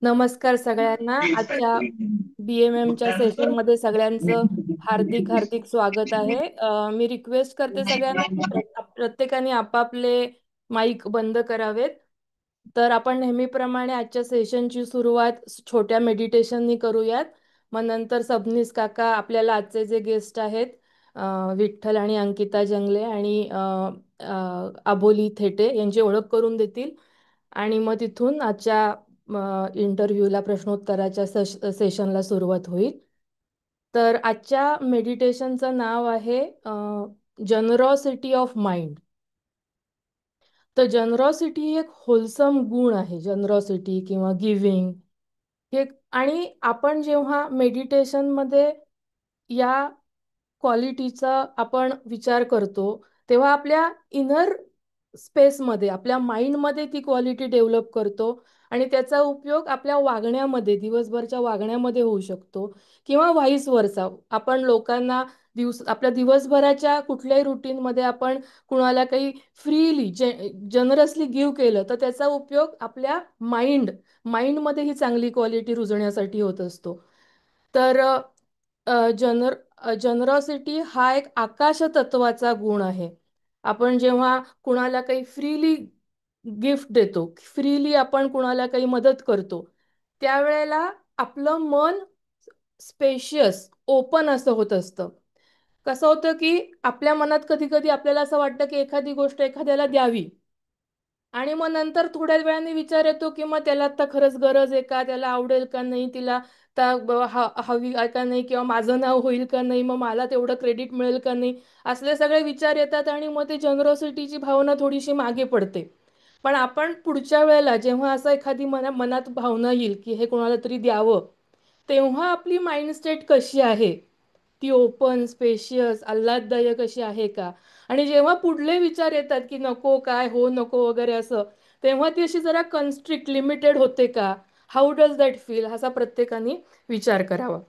नमस्कार सगळ्यांना. आजच्या BMMच्या सेशनमध्ये सगळ्यांचं हार्दिक हार्दिक स्वागत आहे. मी रिक्वेस्ट करते सगळ्यांना की प्रत्येकाने आपापले माईक बंद करावेत. तर आपण नेहमीप्रमाणे आजच्या सेशनची सुरुवात छोट्या मेडिटेशननी करूयात. मग नंतर सबनीस काका आपल्याला आजचे जे गेस्ट आहेत विठ्ठल आणि अंकिता जंगले आणि अबोली थेटे यांची ओळख करून देतील. आणि मग तिथून आजच्या इंटरव्ह्यूला प्रश्नोत्तराच्या सेशनला सुरुवात होईल. तर आजच्या मेडिटेशनचं नाव आहे जनरॉसिटी ऑफ माइंड. तर जनरॉसिटी ही एक होलसम गुण आहे. जनरॉसिटी किंवा गिव्हिंग हे. आणि आपण जेव्हा मेडिटेशनमध्ये या क्वालिटीचा आपण विचार करतो तेव्हा आपल्या इनर स्पेसमध्ये आपल्या माइंडमध्ये ती क्वालिटी डेव्हलप करतो आणि त्याचा उपयोग आपल्या वागण्यामध्ये दिवसभरच्या वागण्यामध्ये होऊ शकतो किंवा व्हाईस वर्सा. आपण लोकांना आपल्या दिवसभराच्या कुठल्याही रुटीनमध्ये आपण कुणाला काही फ्रीली जनरसली गिव्ह केलं तर त्याचा उपयोग आपल्या माइंडमध्ये ही चांगली क्वालिटी रुजण्यासाठी होत असतो. तर जनरॉसिटी हा एक आकाश तत्वाचा गुण आहे. आपण जेव्हा कुणाला काही फ्रीली गिफ्ट देतो, फ्रीली आपण कुणाला काही मदत करतो, त्यावेळेला आपलं मन स्पेशियस ओपन असं होत असतं. कसं होतं की आपल्या मनात कधी कधी आपल्याला असं वाटतं की एखादी गोष्ट एखाद्याला द्यावी आणि मग नंतर थोड्या वेळाने विचार येतो की मग त्याला आता खरंच गरज आहे का, त्याला आवडेल का नाही, तिला हवी आहे का नाही, किंवा माझं नाव होईल का नाही, मग मला तेवढं क्रेडिट मिळेल का नाही, असले सगळे विचार येतात आणि मग ते जनरॉसिटीची भावना थोडीशी मागे पडते. पण आपण पुढच्या वेळेला जेव्हा असं एखादी मनात भावना येईल की हे कोणाला तरी द्यावं, तेव्हा आपली माइंड स्टेट कशी आहे, ती ओपन स्पेशियस आल्हाददायक अशी आहे का. आणि जेव्हा पुढले विचार येतात की नको काय हो नको वगैरे असं, तेव्हा ती अशी जरा कन्स्ट्रिक्ट लिमिटेड होते का, हाऊ डज दॅट फील, असा प्रत्येकाने विचार करावा.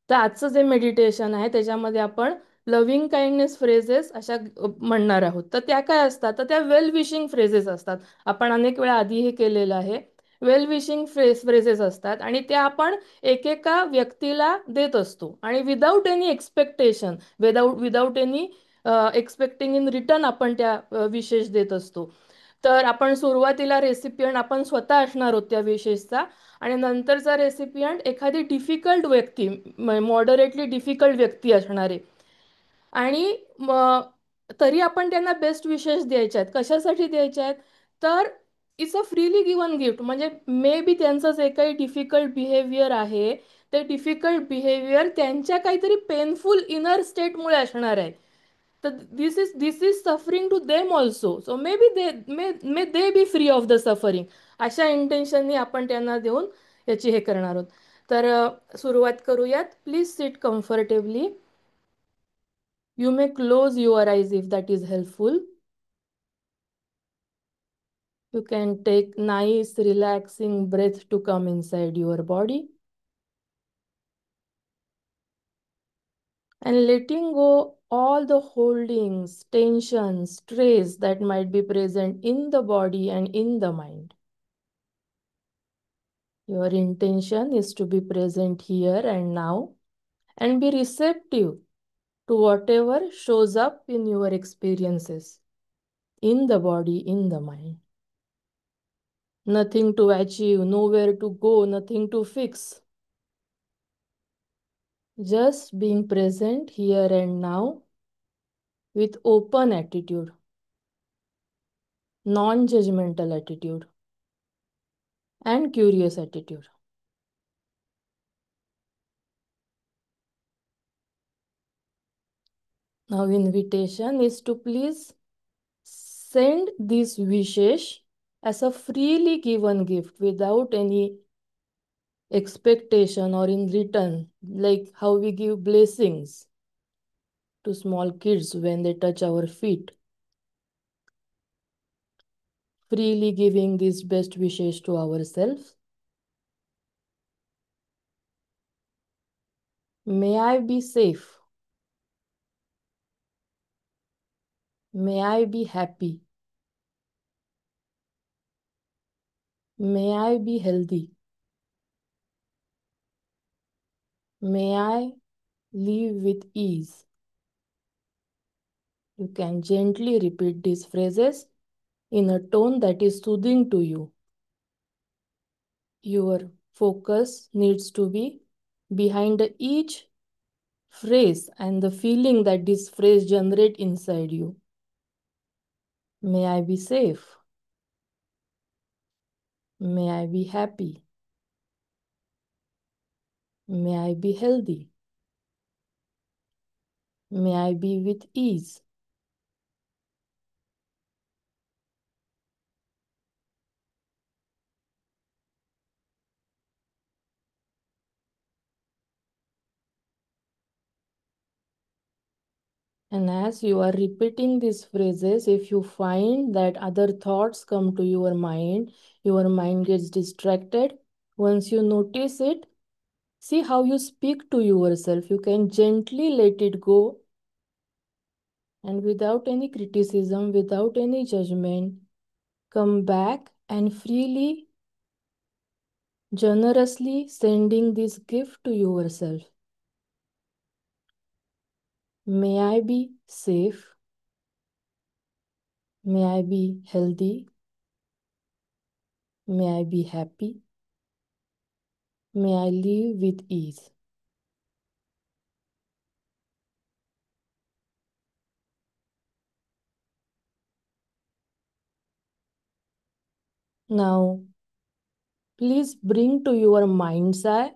तर आजचं जे मेडिटेशन आहे त्याच्यामध्ये आपण लव्हिंग काइंडनेस फ्रेजेस अशा म्हणणार आहोत. तर त्या काय असतात, तर त्या वेल विशिंग फ्रेजेस असतात. आपण अनेक वेळा आधी हे केलेलं आहे. वेल विशिंग फ्रेजेस असतात आणि त्या आपण एकेका व्यक्तीला देत असतो आणि without any expectation, without any expecting in return आपण त्या विशेष देत असतो. तर आपण सुरुवातीला रेसिपियंट आपण स्वतः असणार आहोत त्या विशेषचा, आणि नंतरचा रेसिपियंट एखादी डिफिकल्ट व्यक्ती, मॉडरेटली डिफिकल्ट व्यक्ती असणार आहे. आणि तरी आपण त्यांना बेस्ट विशेष द्यायच्या आहेत. कशासाठी द्यायच्या आहेत, तर it's a freely given gift. म्हणजे मे बी त्यांचं जे काही डिफिकल्ट बिहेवियर आहे ते डिफिकल्ट बिहेवियर त्यांच्या काहीतरी पेनफुल इनर स्टेटमुळे असणार आहे. तर this is suffering to them also, so may be they be free of the suffering. अशा इंटेन्शननी आपण त्यांना देऊन याची हे करणार आहोत. तर सुरुवात करूयात. Please sit comfortably. You may close your eyes if that is helpful. You can take nice relaxing breath to come inside your body. And letting go all the holdings, tensions, stress that might be present in the body and in the mind. Your intention is to be present here and now and be receptive to whatever shows up in your experiences, in the body, in the mind. Nothing to achieve, nowhere to go, nothing to fix. Just being present here and now with open attitude, non-judgmental attitude, and curious attitude. Now, invitation is to please send this wishes as a freely given gift without any expectation or in return, like how we give blessings to small kids when they touch our feet. Freely giving these best wishes to ourselves. May I be safe. May I be happy. May I be healthy. May I live with ease. You can gently repeat these phrases in a tone that is soothing to you. Your focus needs to be behind each phrase and the feeling that this phrase generates inside you. May I be safe. May I be happy. May I be healthy. May I be with ease. And as you are repeating these phrases, if you find that other thoughts come to your mind gets distracted. Once you notice it, see how you speak to yourself. You can gently let it go and without any criticism, without any judgment, come back and freely, generously sending this gift to yourself. May I be safe. May I be healthy. May I be happy. May I live with ease. Now, please bring to your mind's eye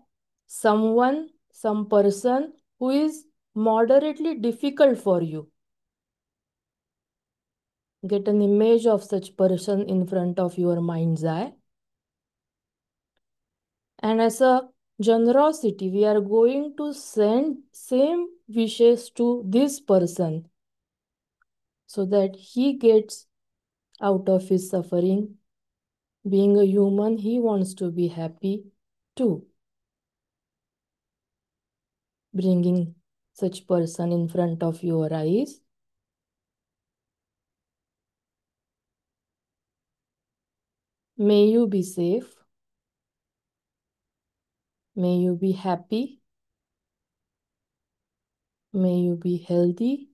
someone, some person who is moderately difficult for you. Get an image of such person in front of your mind's eye. And as a generosity, we are going to send same wishes to this person so that he gets out of his suffering. Being a human, he wants to be happy too. Bringing such person in front of your eyes. May you be safe. May you be happy. May you be healthy.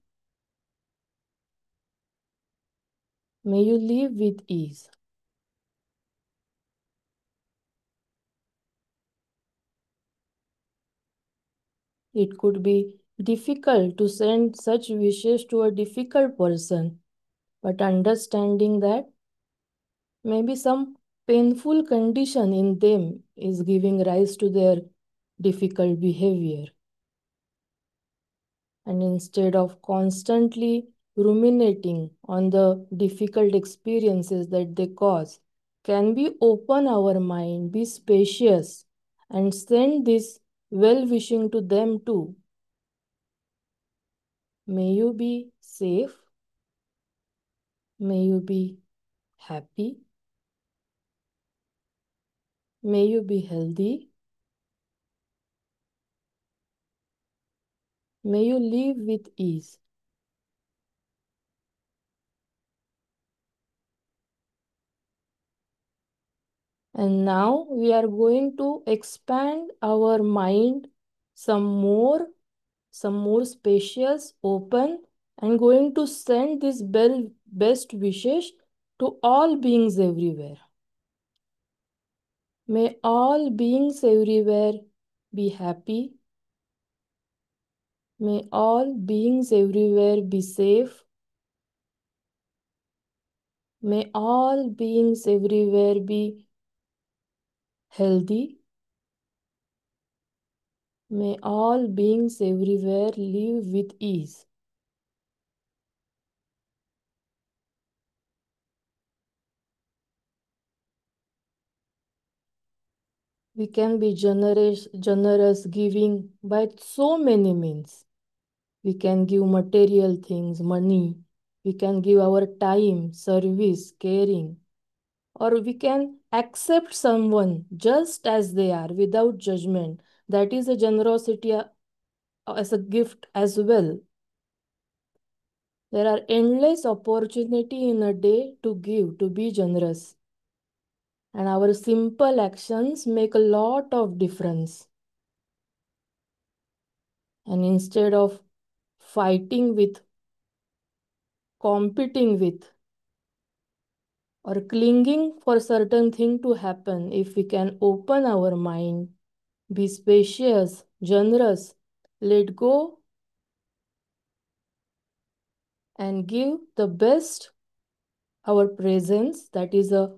May you live with ease. It could be difficult to send such wishes to a difficult person, but understanding that maybe some painful condition in them is giving rise to their difficult behavior. And instead of constantly ruminating on the difficult experiences that they cause, can we open our mind, be spacious, and send this well wishing to them too? May you be safe. May you be happy. May you be healthy. May you live with ease. And now we are going to expand our mind some more, spacious, open, and going to send this best wishes to all beings everywhere. May all beings everywhere be happy. May all beings everywhere be safe. May all beings everywhere be healthy. May all beings everywhere live with ease. We can be generous giving by so many means. We can give material things, money. We can give our time, service, caring. Or we can accept someone just as they are without judgment. That is a generosity as a gift as well. There are endless opportunity in a day to give, to be generous. And our simple actions make a lot of difference. And instead of fighting with, competing with, or clinging for certain thing to happen, if we can open our mind, be spacious, generous, let go, and give the best, our presence, that is a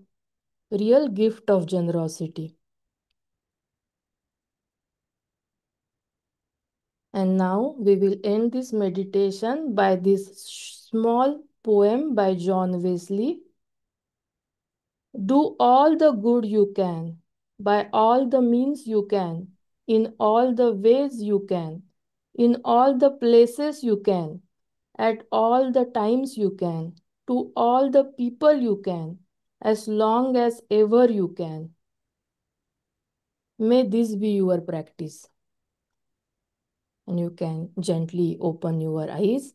real gift of generosity. And now we will end this meditation by this small poem by John Wesley. Do all the good you can, by all the means you can, in all the ways you can, in all the places you can, at all the times you can, to all the people you can, as long as ever you can. May this be your practice. And you can gently open your eyes.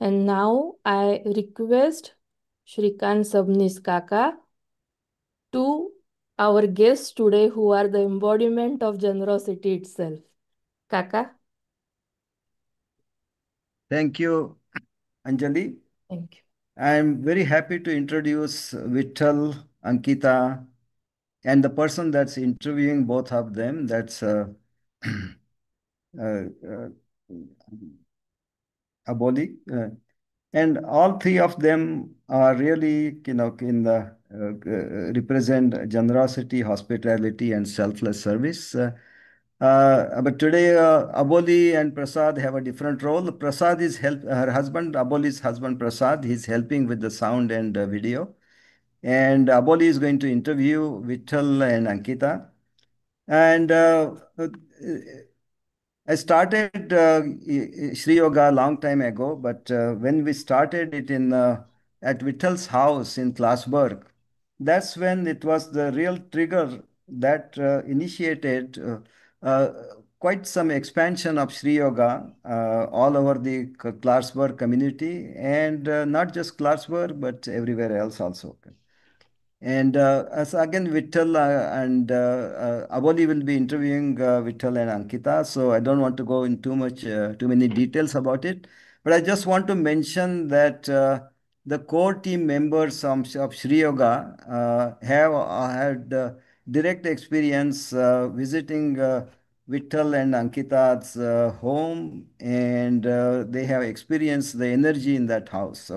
And now I request Shrikant Sabnis Kaka to our guests today who are the embodiment of generosity itself. Kaka, Thank you, Anjali. thank you. I'm very happy to introduce Vittal, Ankita, and the person that's interviewing both of them. That's uh, Aboli. And all three of them are really, in the represent generosity, hospitality, and selfless service. But today, Aboli and Prasad have a different role. Prasad is her husband, Aboli's husband Prasad. He's helping with the sound and video. And Aboli is going to interview Vittal and Ankita. And I started Sri Yoga a long time ago, but when we started it in at Vittal's house in Klasberg, that's when it was the real trigger that initiated uh, quite some expansion of Sri Yoga all over the Klasberg community, and not just Klasberg, but everywhere else also. And as again, Vittal and Aboli will be interviewing Vittal and Ankita. So I don't want to go in too many details about it. But I just want to mention that the core team members of Sri Yoga have had direct experience visiting Vittal and Ankita's home, and they have experienced the energy in that house.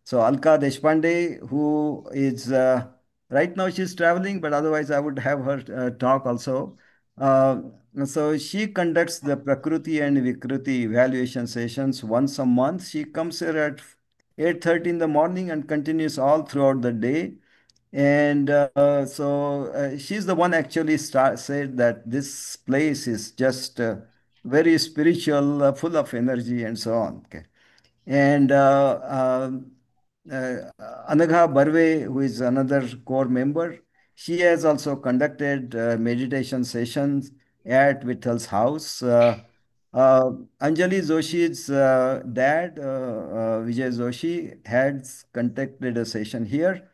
So Alka Deshpande, who is right now she's traveling, but otherwise I would have her talk also. Uh, so she conducts the Prakriti and Vikruti evaluation sessions once a month. She comes here at 8:30 in the morning and continues all throughout the day. And she's the one actually said that this place is just very spiritual, full of energy and so on. Okay. And uh, Anagha Barve, who is another core member, she has also conducted meditation sessions at Vithal's house. Uh, Anjali Joshi's dad, Vijay Joshi, has conducted a session here.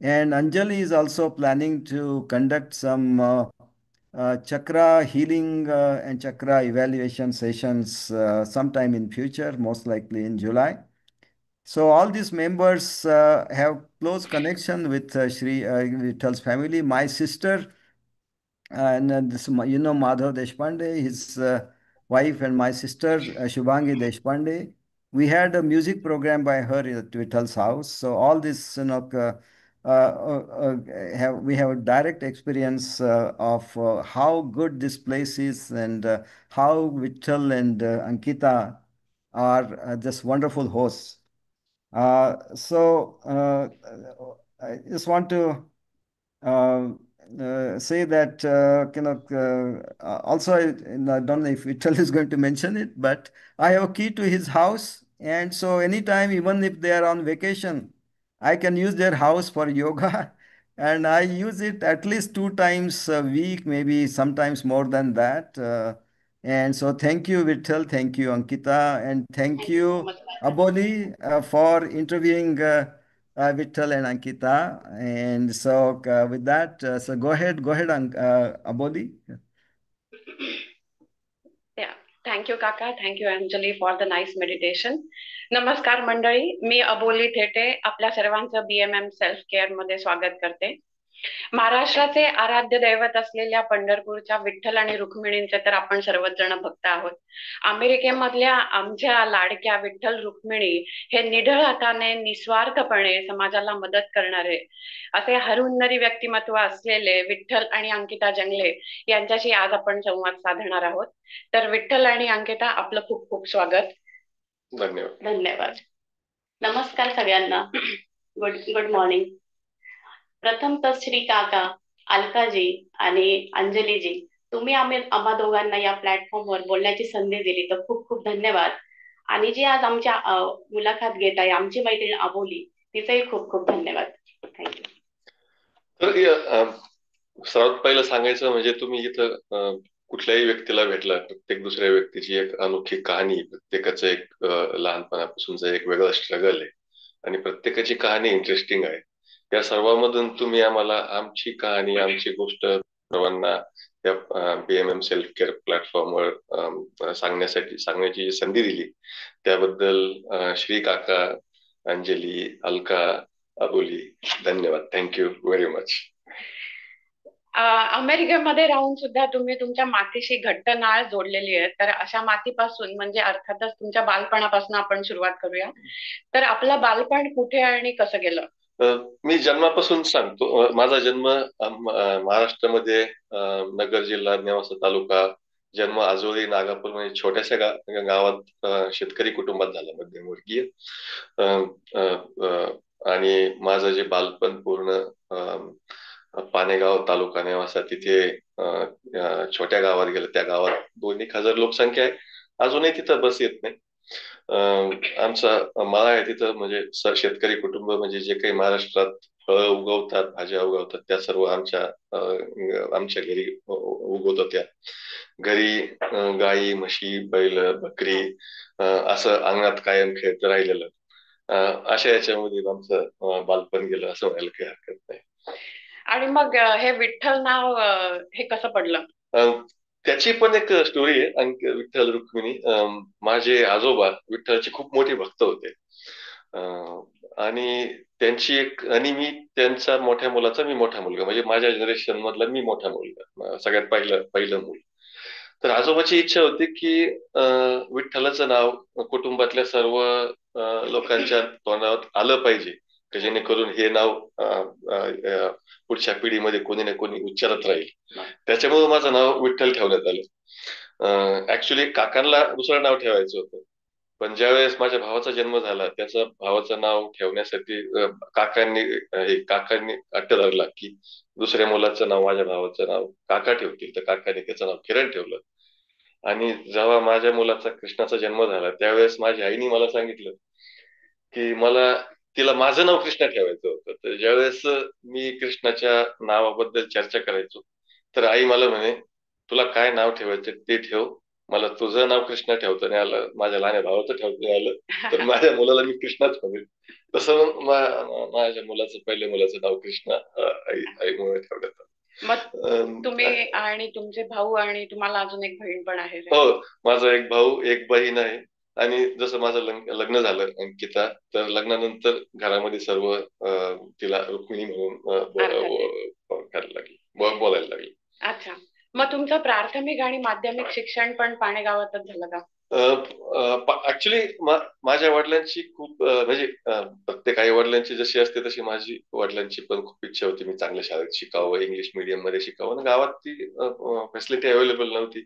And Anjali is also planning to conduct some chakra healing and chakra evaluation sessions sometime in future, most likely in July. So all these members have close connection with Sri Vithal's family. My sister and Madhav Deshpande, his wife, and my sister Shubhangi Deshpande. We had a music program by her at Vithal's house. So all this, we have a direct experience of how good this place is, and how Vithal and Ankita are just wonderful hosts. I just want to uh, say that also I don't know if Vittal is going to mention it, but I have a key to his house, and so anytime, even if they are on vacation, I can use their house for yoga, and I use it at least 2 times a week, maybe sometimes more than that. And so thank you, Vittal, thank you, Ankita, and thank Thank you so you, much. Aboli, for interviewing Vittal and Ankita. And so with that, so go ahead, Abodi. Thank you काका, thank you Anjali for the nice meditation. नमस्कार मंडळी, मी अबोली थेटे आपल्या सर्वांचं BMM self care मध्ये स्वागत करते. महाराष्ट्राचे आराध्य दैवत असलेल्या पंढरपूरच्या विठ्ठल आणि रुक्मिणींचे तर आपण सर्वच जण भक्त आहोत. अमेरिकेमधल्या आमच्या लाडक्या विठ्ठल रुक्मिणी हे निढळ हाताने निस्वार्थपणे समाजाला मदत करणारे असे हरहुन्नरी व्यक्तिमत्व असलेले विठ्ठल आणि अंकिता जंगले यांच्याशी आज आपण संवाद साधणार आहोत. तर विठ्ठल आणि अंकिता, आपलं खूप खूप स्वागत. धन्यवाद. धन्यवाद. नमस्कार सगळ्यांना. Good good morning. प्रथम तर श्री काका, अलकाजी आणि अंजलीजी, तुम्ही आम्हा दोघांना या प्लॅटफॉर्मवर बोलण्याची संधी दिली तर खूप खूप धन्यवाद. आणि जी आज आमच्या मुलाखत घेत आहे आमची मैत्रीण अबोली, तिचेही खूप खूप धन्यवाद. थँक्यू. तर सर्वात पहिलं सांगायचं म्हणजे तुम्ही इथं कुठल्याही व्यक्तीला भेटला, प्रत्येक दुसऱ्या व्यक्तीची एक अनोखी कहाणी, प्रत्येकाचं एक लहानपणापासूनचं एक वेगळं स्ट्रगल आहे आणि प्रत्येकाची कहाणी इंटरेस्टिंग आहे. या सर्वांमधून तुम्ही आम्हाला आमची कहाणी, आमची गोष्ट सर्वांना या BMM सेल्फ केअर प्लॅटफॉर्मवर सांगण्याची संधी दिली, त्याबद्दल श्री काका, अंजली, अलका, अबोली, धन्यवाद. Thank you very much. अमेरिकेमध्ये राहून सुद्धा तुम्ही तुमच्या मातीशी घट्ट नाळ जोडलेली आहे. तर अशा मातीपासून म्हणजे अर्थातच तुमच्या बालपणापासून आपण सुरुवात करूया. तर आपलं बालपण कुठे आणि कसं गेलं? मी जन्मापासून सांगतो. माझा जन्म महाराष्ट्रामध्ये नगर जिल्हा, नेवासा तालुका, जन्म आजोळी नागापूर म्हणजे छोट्याशा गावात शेतकरी कुटुंबात झाला, मध्यमवर्गीय. आणि माझं जे बालपण पूर्ण पानेगाव तालुका नेवासा, तिथे छोट्या गावात गेलं. त्या गावात 2,000 लोकसंख्या आहे. अजूनही तिथं बस येत नाही. आमचा मळा आहे तिथं. म्हणजे शेतकरी कुटुंब म्हणजे जे काही महाराष्ट्रात फळं उगवतात, भाज्या उगवतात, त्या सर्व आमच्या घरी उगवत होत्या. घरी गाई, म्हशी, बैल, बकरी असं अंगणात कायम खेळत राहिलेलं. अशा याच्यामध्ये आमचं बालपण गेलं असं म्हणायला काही हरकत नाही. आणि मग हे विठ्ठल नाव हे कसं पडलं? त्याची पण एक स्टोरी आहे. विठ्ठल रुक्मिणी. माझे आजोबा विठ्ठलाचे खूप मोठे भक्त होते आणि त्यांची एक, आणि मी त्यांच्या मोठ्या मुलाचा मी मोठा मुलगा, म्हणजे माझ्या जनरेशन मधला मी मोठा मुलगा, सगळ्यात पहिलं मूल. तर आजोबाची इच्छा होती की विठ्ठलाचं नाव कुटुंबातल्या सर्व लोकांच्या तोंडात आलं पाहिजे, जेणेकरून हे नाव पुढच्या पिढीमध्ये कोणी ना कोणी उच्चारत राहील. त्याच्यामुळे माझं नाव विठ्ठल ठेवण्यात आलं. ऍक्च्युली काकांना दुसरं नाव ठेवायचं होतं, पण ज्यावेळेस माझ्या भावाचा जन्म झाला, त्याचं भावाचं नाव ठेवण्यासाठी काकांनी अट्ट धरला की दुसऱ्या मुलाचं नाव, माझ्या भावाचं नाव काका ठेवतील. तर काकांनी त्याचं नाव किरण ठेवलं. आणि जेव्हा माझ्या मुलाचा कृष्णाचा जन्म झाला, त्यावेळेस माझ्या आईने मला सांगितलं की तिला माझं नाव कृष्णा ठेवायचं होतं. तर ज्यावेळेस मी कृष्णाच्या नावाबद्दल चर्चा करायचो, तर आई मला म्हणे, तुला काय नाव ठेवायचं ते ठेव, मला तुझं नाव कृष्णा ठेवता नाही आलं, माझ्या लहान भावाचं ठेवता नाही आलं, तर माझ्या मुलाला मी कृष्णाच म्हणेन. तसं माझ्या पहिल्या मुलाचं नाव कृष्णा आईमुळे ठेवण्यात आलं. मग तुम्ही आणि तुमचे भाऊ आणि तुम्हाला अजून एक बहीण पण आहे? हो, माझा एक भाऊ, एक बहीण आहे. आणि जसं माझं लग्न झालं अंकिता, तर लग्नानंतर घरामध्ये सर्व तिला रुक्मिणी म्हणून बोलायला लागली. अच्छा. मग तुमचं प्राथमिक आणि माध्यमिक शिक्षण पण पाणेगावातच झालं का? ऍक्च्युली माझ्या वडिलांची खूप म्हणजे प्रत्येक आई वडिलांची जशी असते तशी माझी वडिलांची पण खूप इच्छा होती मी चांगल्या शाळेत शिकावं, इंग्लिश मीडियम मध्ये शिकावं. आणि गावात ती फॅसिलिटी अवेलेबल नव्हती.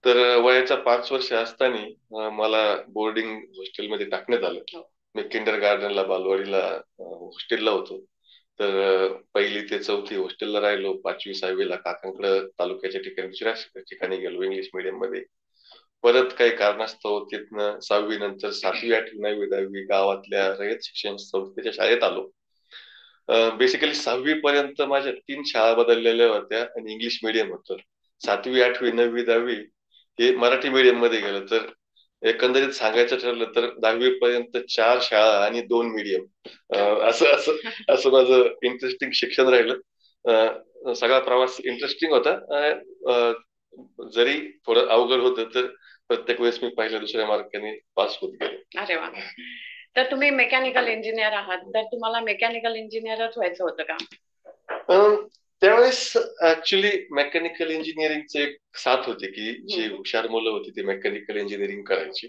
तर वयाच्या 5 वर्ष असताना मला बोर्डिंग हॉस्टेलमध्ये टाकण्यात आलं. मी किंडर गार्डनला, बालवाडीला हॉस्टेलला होतो. तर 1ली ते 4थी हॉस्टेलला राहिलो. 5वी 6वीला काकांकडे तालुक्याच्या ठिकाणी दुसऱ्या ठिकाणी गेलो इंग्लिश मीडियम मध्ये. परत काही कारणास्तव तिथनं 6वी नंतर 7वी 8वी 9वी 10वी गावातल्या रयत शिक्षण संस्थेच्या शाळेत आलो. बेसिकली 6वी पर्यंत माझ्या 3 शाळा बदललेल्या होत्या आणि इंग्लिश मीडियम होतं. 7वी 8वी 9वी 10वी हे मराठी मीडियम मध्ये गेलं. तर एकंदरीत सांगायचं ठरलं तर 10वी पर्यंत 4 शाळा आणि 2 मीडियम, असं माझं इंटरेस्टिंग शिक्षण राहिलं. सगळा प्रवास इंटरेस्टिंग होता. जरी थोडं अवघड होतं, तर प्रत्येक वेळेस मी पहिल्या दुसऱ्या मार्काने पास होत गेलो. अरे वा. तर तुम्ही मेकॅनिकल इंजिनियर आहात, तर तुम्हाला मेकॅनिकल इंजिनियरच व्हायचं होतं का? त्यावेळेस ऍक्च्युली मेकॅनिकल इंजिनिअरिंगचे एक साथ होते की जे हुशार मुलं होती ते मेकॅनिकल इंजिनिअरिंग करायची,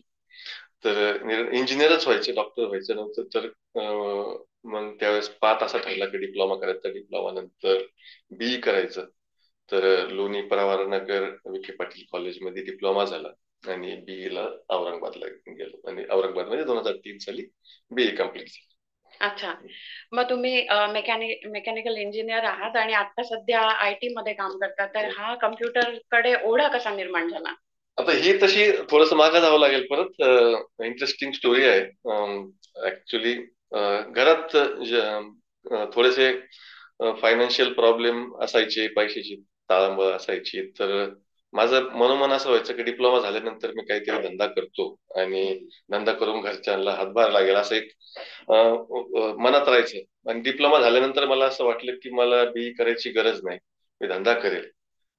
तर इंजिनियरच व्हायचे, डॉक्टर व्हायचं नव्हतं. तर मग त्यावेळेस पाथ असा ठरला की डिप्लोमा करायचा, डिप्लोमा नंतर बीई करायचं. तर लोणी प्रवरानगर विखे पाटील कॉलेजमध्ये डिप्लोमा झाला आणि बीई ला औरंगाबादला गेलो आणि औरंगाबादमध्ये 2003 साली बीई कम्प्लीट झाली. अच्छा, मग तुम्ही मेकॅनिकल इंजिनियर आहात आणि आता सध्या IT मध्ये काम करता, तर हा कम्प्युटर कडे ओढा कसा निर्माण झाला? आता ही तशी थोडस मागे जावं लागेल परत. इंटरेस्टिंग स्टोरी आहे. ऍक्च्युली घरात थोडेसे फायनान्शियल प्रॉब्लेम असायचे, पैशाची ताळंबळ असायची. तर माझं मनोमन असं व्हायचं की डिप्लोमा झाल्यानंतर मी काहीतरी धंदा करतो आणि धंदा करून घरच्यांना हातभार लागेल असं एक मनात राहायचं. आणि डिप्लोमा झाल्यानंतर मला असं वाटलं की मला बीई करायची गरज नाही, मी धंदा करेल.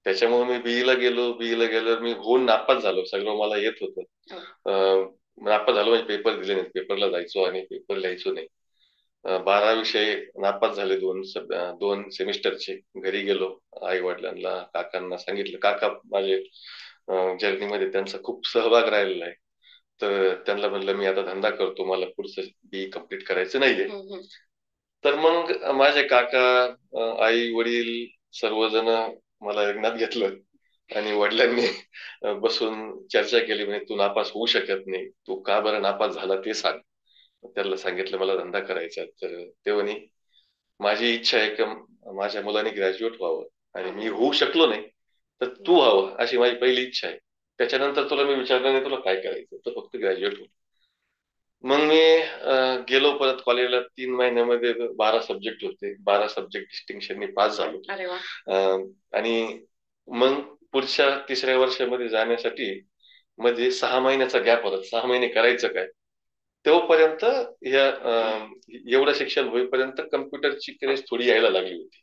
त्याच्यामुळे मी बीईला गेलो मी होऊन नापास झालो. सगळं मला येत होतं. नापास झालो म्हणजे पेपर दिले नाहीत, पेपरला जायचो आणि पेपर लिहायचो नाही. 12 विषय नापास झाले, दोन सेमिस्टरचे. घरी गेलो, आई वडिलांना काकांना सांगितलं. काका माझे जर्नीमध्ये त्यांचा खूप सहभाग राहिलेला आहे. तर त्यांना म्हणलं मी आता धंदा करतो, मला पुढचं बीई कम्प्लीट करायचं नाहीये. तर मग माझे काका, आई वडील सर्वजण मला लग्नात घेतलं आणि वडिलांनी बसून चर्चा केली. म्हणजे तू नापास होऊ शकत नाही, तू का बरं नापास झाला ते सांग. त्याला सांगितलं मला धंदा करायचा. तर ते म्हणे माझी इच्छा आहे की माझ्या मुलाने ग्रॅज्युएट व्हावं आणि मी होऊ शकलो नाही तर तू व्हावं अशी माझी पहिली इच्छा आहे. त्याच्यानंतर तुला मी विचारलं नाही तुला काय करायचं, तर फक्त ग्रॅज्युएट हो. मग मी गेलो परत कॉलेजला. 3 महिन्यामध्ये 12 सब्जेक्ट होते, 12 सब्जेक्ट डिस्टिंक्शननी पास झालो. आणि मग पुढच्या 3ऱ्या वर्षामध्ये जाण्यासाठी मध्ये 6 महिन्याचा गॅप होता. 6 महिने करायचं काय, तोपर्यंत एवढं शिक्षण होईपर्यंत कम्प्युटरची क्रेज थोडी यायला लागली होती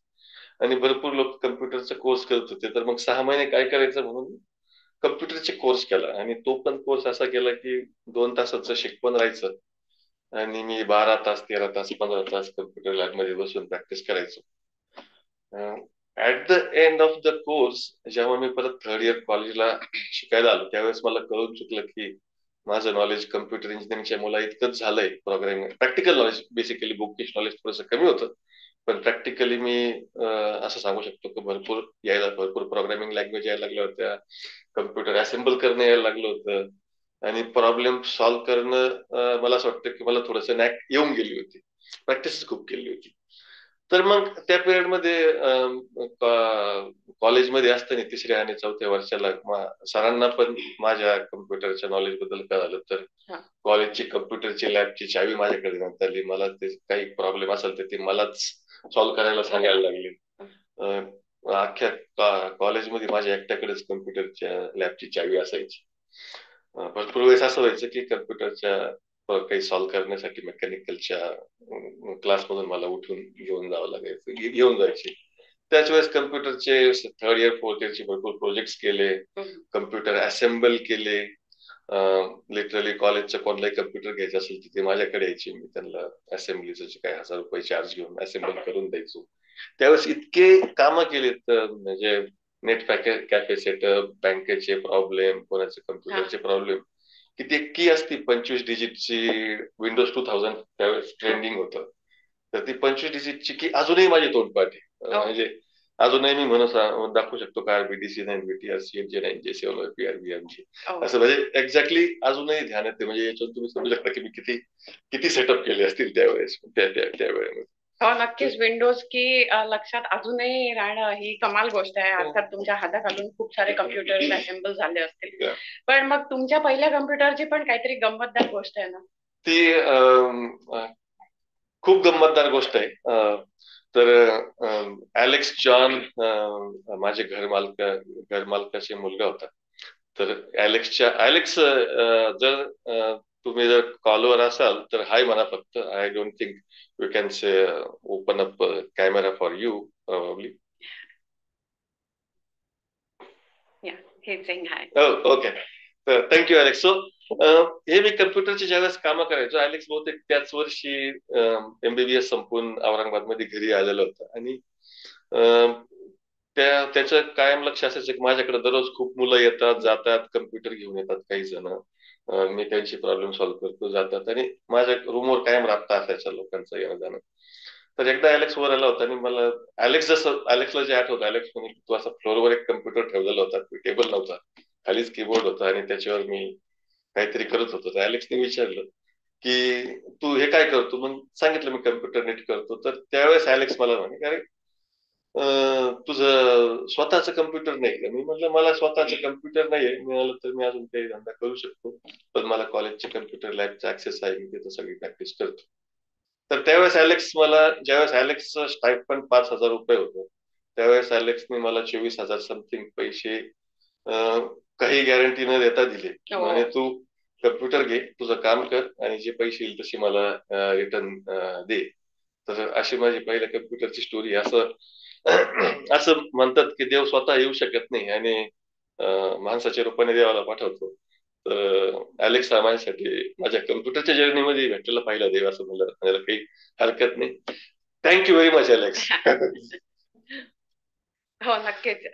आणि भरपूर लोक कम्प्युटरचा कोर्स करत होते. तर मग 6 महिने काय करायचं म्हणून कम्प्युटरचे कोर्स केला आणि तो पण कोर्स असा केला की 2 तासाचं शिकवण राहायचं आणि मी 12 तास 13 तास 15 तास कम्प्युटर लॅबमध्ये बसून प्रॅक्टिस करायचो. At the end of the course जेव्हा मी परत 3rd इयर कॉलेजला शिकायला आलो त्यावेळेस मला कळून चुकलं की माझं नॉलेज कम्प्युटर इंजिनिअरिंगच्या मुला इतकंच झालंय. Programming practical knowledge, basically bookish knowledge थोडंसं कमी होतं, पण प्रॅक्टिकली मी असं सांगू शकतो की भरपूर प्रोग्रामिंग लँग्वेज यायला लागल्या होत्या, कम्प्युटर असेंबल करणं यायला लागलं होतं आणि प्रॉब्लेम सॉल्व्ह करणं मला असं वाटतं की मला थोडंसं नॅक येऊन गेली होती, प्रॅक्टिस खूप केली होती. तर मग त्या पिरियडमध्ये कॉलेजमध्ये असताना 3ऱ्या आणि 4थ्या वर्षाला सरांना पण माझ्या कम्प्युटरच्या नॉलेज बद्दल कळालं. तर कॉलेजची कम्प्युटरची लॅबची चावी माझ्याकडे देण्यात आली. मला ते काही प्रॉब्लेम असेल तर ते मलाच सॉल्व्ह करायला सांगायला लागले. अख्ख्या कॉलेजमध्ये माझ्या एकट्याकडेच कम्प्युटरच्या लॅबची चावी असायची. भरपूर वेळेस असं व्हायचं की कम्प्युटरच्या काही सॉल्व्ह करण्यासाठी मेकॅनिकलच्या क्लासमधून मला उठून घेऊन जावं लागायचं, घेऊन जायचे. त्याच वेळेस कम्प्युटरचे 3rd इयर 4th इयरचे भरपूर प्रोजेक्ट्स केले, कम्प्युटर असेंबल केले. लिटरली कॉलेजचं कोणलाही कम्प्युटर घ्यायचं असेल तर ते माझ्याकडे यायचे, मी त्यांना असेंब्लीचे काही ₹1000 चार्ज घेऊन असेंबल करून द्यायचो. त्यावेळेस इतके कामं केलेत, म्हणजे नेट कॅफे सेटअप, बँकेचे प्रॉब्लेम, कोणाचे कम्प्युटरचे प्रॉब्लेम. किती की असती 25 डिजिटची विंडोज 2000 त्यावेळेस ट्रेंडिंग होतं. तर ती 25 डिजिटची की अजूनही माझी तोंडपाठ आहे. म्हणजे अजूनही मी म्हणून दाखवू शकतो का BTC9, BTRC, J9, J7, PRVMG असं, म्हणजे एक्झॅक्टली अजूनही ध्यान येते. म्हणजे याच्यात तुम्ही समजू शकता की मी किती सेटअप केले असतील त्यावेळेस त्यावेळेमध्ये. हो, नक्कीच. विंडोज की लक्षात अजूनही राहणं ही कमाल गोष्ट आहे. अर्थात तुमच्या हाताखालून खूप सारे कम्प्युटर असेंबल झाले असतील, पण मग तुमच्या पहिल्या कम्प्युटरची पण काहीतरी गंमतदार गोष्ट आहे ना? ती खूप गंमतदार गोष्ट आहे. तर ॲलेक्स जॉन माझे घरमालकाचे मुलगा होता. तर ॲलेक्स जर तुम्ही जर कॉलवर असाल तर हाय म्हणा फक्त. I don't think you can say open up camera for you probably. He's saying hi. Okay. Thank you Alex. So हे मी कम्प्युटरचे ज्यावेळेस कामं करायचो, अलेक्स बहुतेक त्याच वर्षी MBBS संपून औरंगाबादमध्ये घरी आलेला होता आणि त्याचं कायम लक्ष असायचं की माझ्याकडे दररोज खूप मुलं येतात जातात, कम्प्युटर घेऊन येतात काही जण. मी त्यांची प्रॉब्लेम सॉल्व्ह करतो, जातात आणि माझ्या रूमवर कायम राबता असायचा लोकांचा येणं जाणं. तर एकदा अलेक्स वर आला होता आणि मला अलेक्सला जे आठवतं, अलेक्स म्हणे तू असा फ्लोअरवर एक कम्प्युटर ठेवलेला होता, टेबल नव्हता, खालीच कीबोर्ड होता आणि त्याच्यावर मी काहीतरी करत होतो. तर अलेक्सने विचारलं की तू हे काय करतो, मग सांगितलं मी कम्प्युटर नीट करतो. तर त्यावेळेस अलेक्स मला म्हणे अरे तुझं स्वतःचं कम्प्युटर नाही का? मी म्हटलं मला स्वतःचं कम्प्युटर नाहीये, मिळालं तर मी अजून काही धंदा करू शकतो, पण मला कॉलेजचे कम्प्युटर लॅबचा ऍक्सेस आहे, मी तिथं सगळी प्रॅक्टिस करतो. तर त्यावेळेस ज्यावेळेस अलेक्सचं स्टायपेंड 5,000 रुपये होतं, त्यावेळेस अलेक्सने मला 24,000 समथिंग पैसे काही गॅरंटी न देता दिले. म्हणे तू कम्प्युटर घे, तुझं काम कर आणि जे पैसे येईल तसे मला रिटर्न दे. तर अशी माझी पहिल्या कम्प्युटरची स्टोरी. असं म्हणतात की देव स्वतः येऊ शकत नाही आणि माणसाच्या रूपाने देवाला पाठवतो. तर अलेक्स हा माझ्यासाठी माझ्या कम्प्युटरच्या जर्नीमध्ये भेटलेला पहिला देव असं म्हणायला काही हरकत नाही. Thank you very much Alex. हो नक्कीच.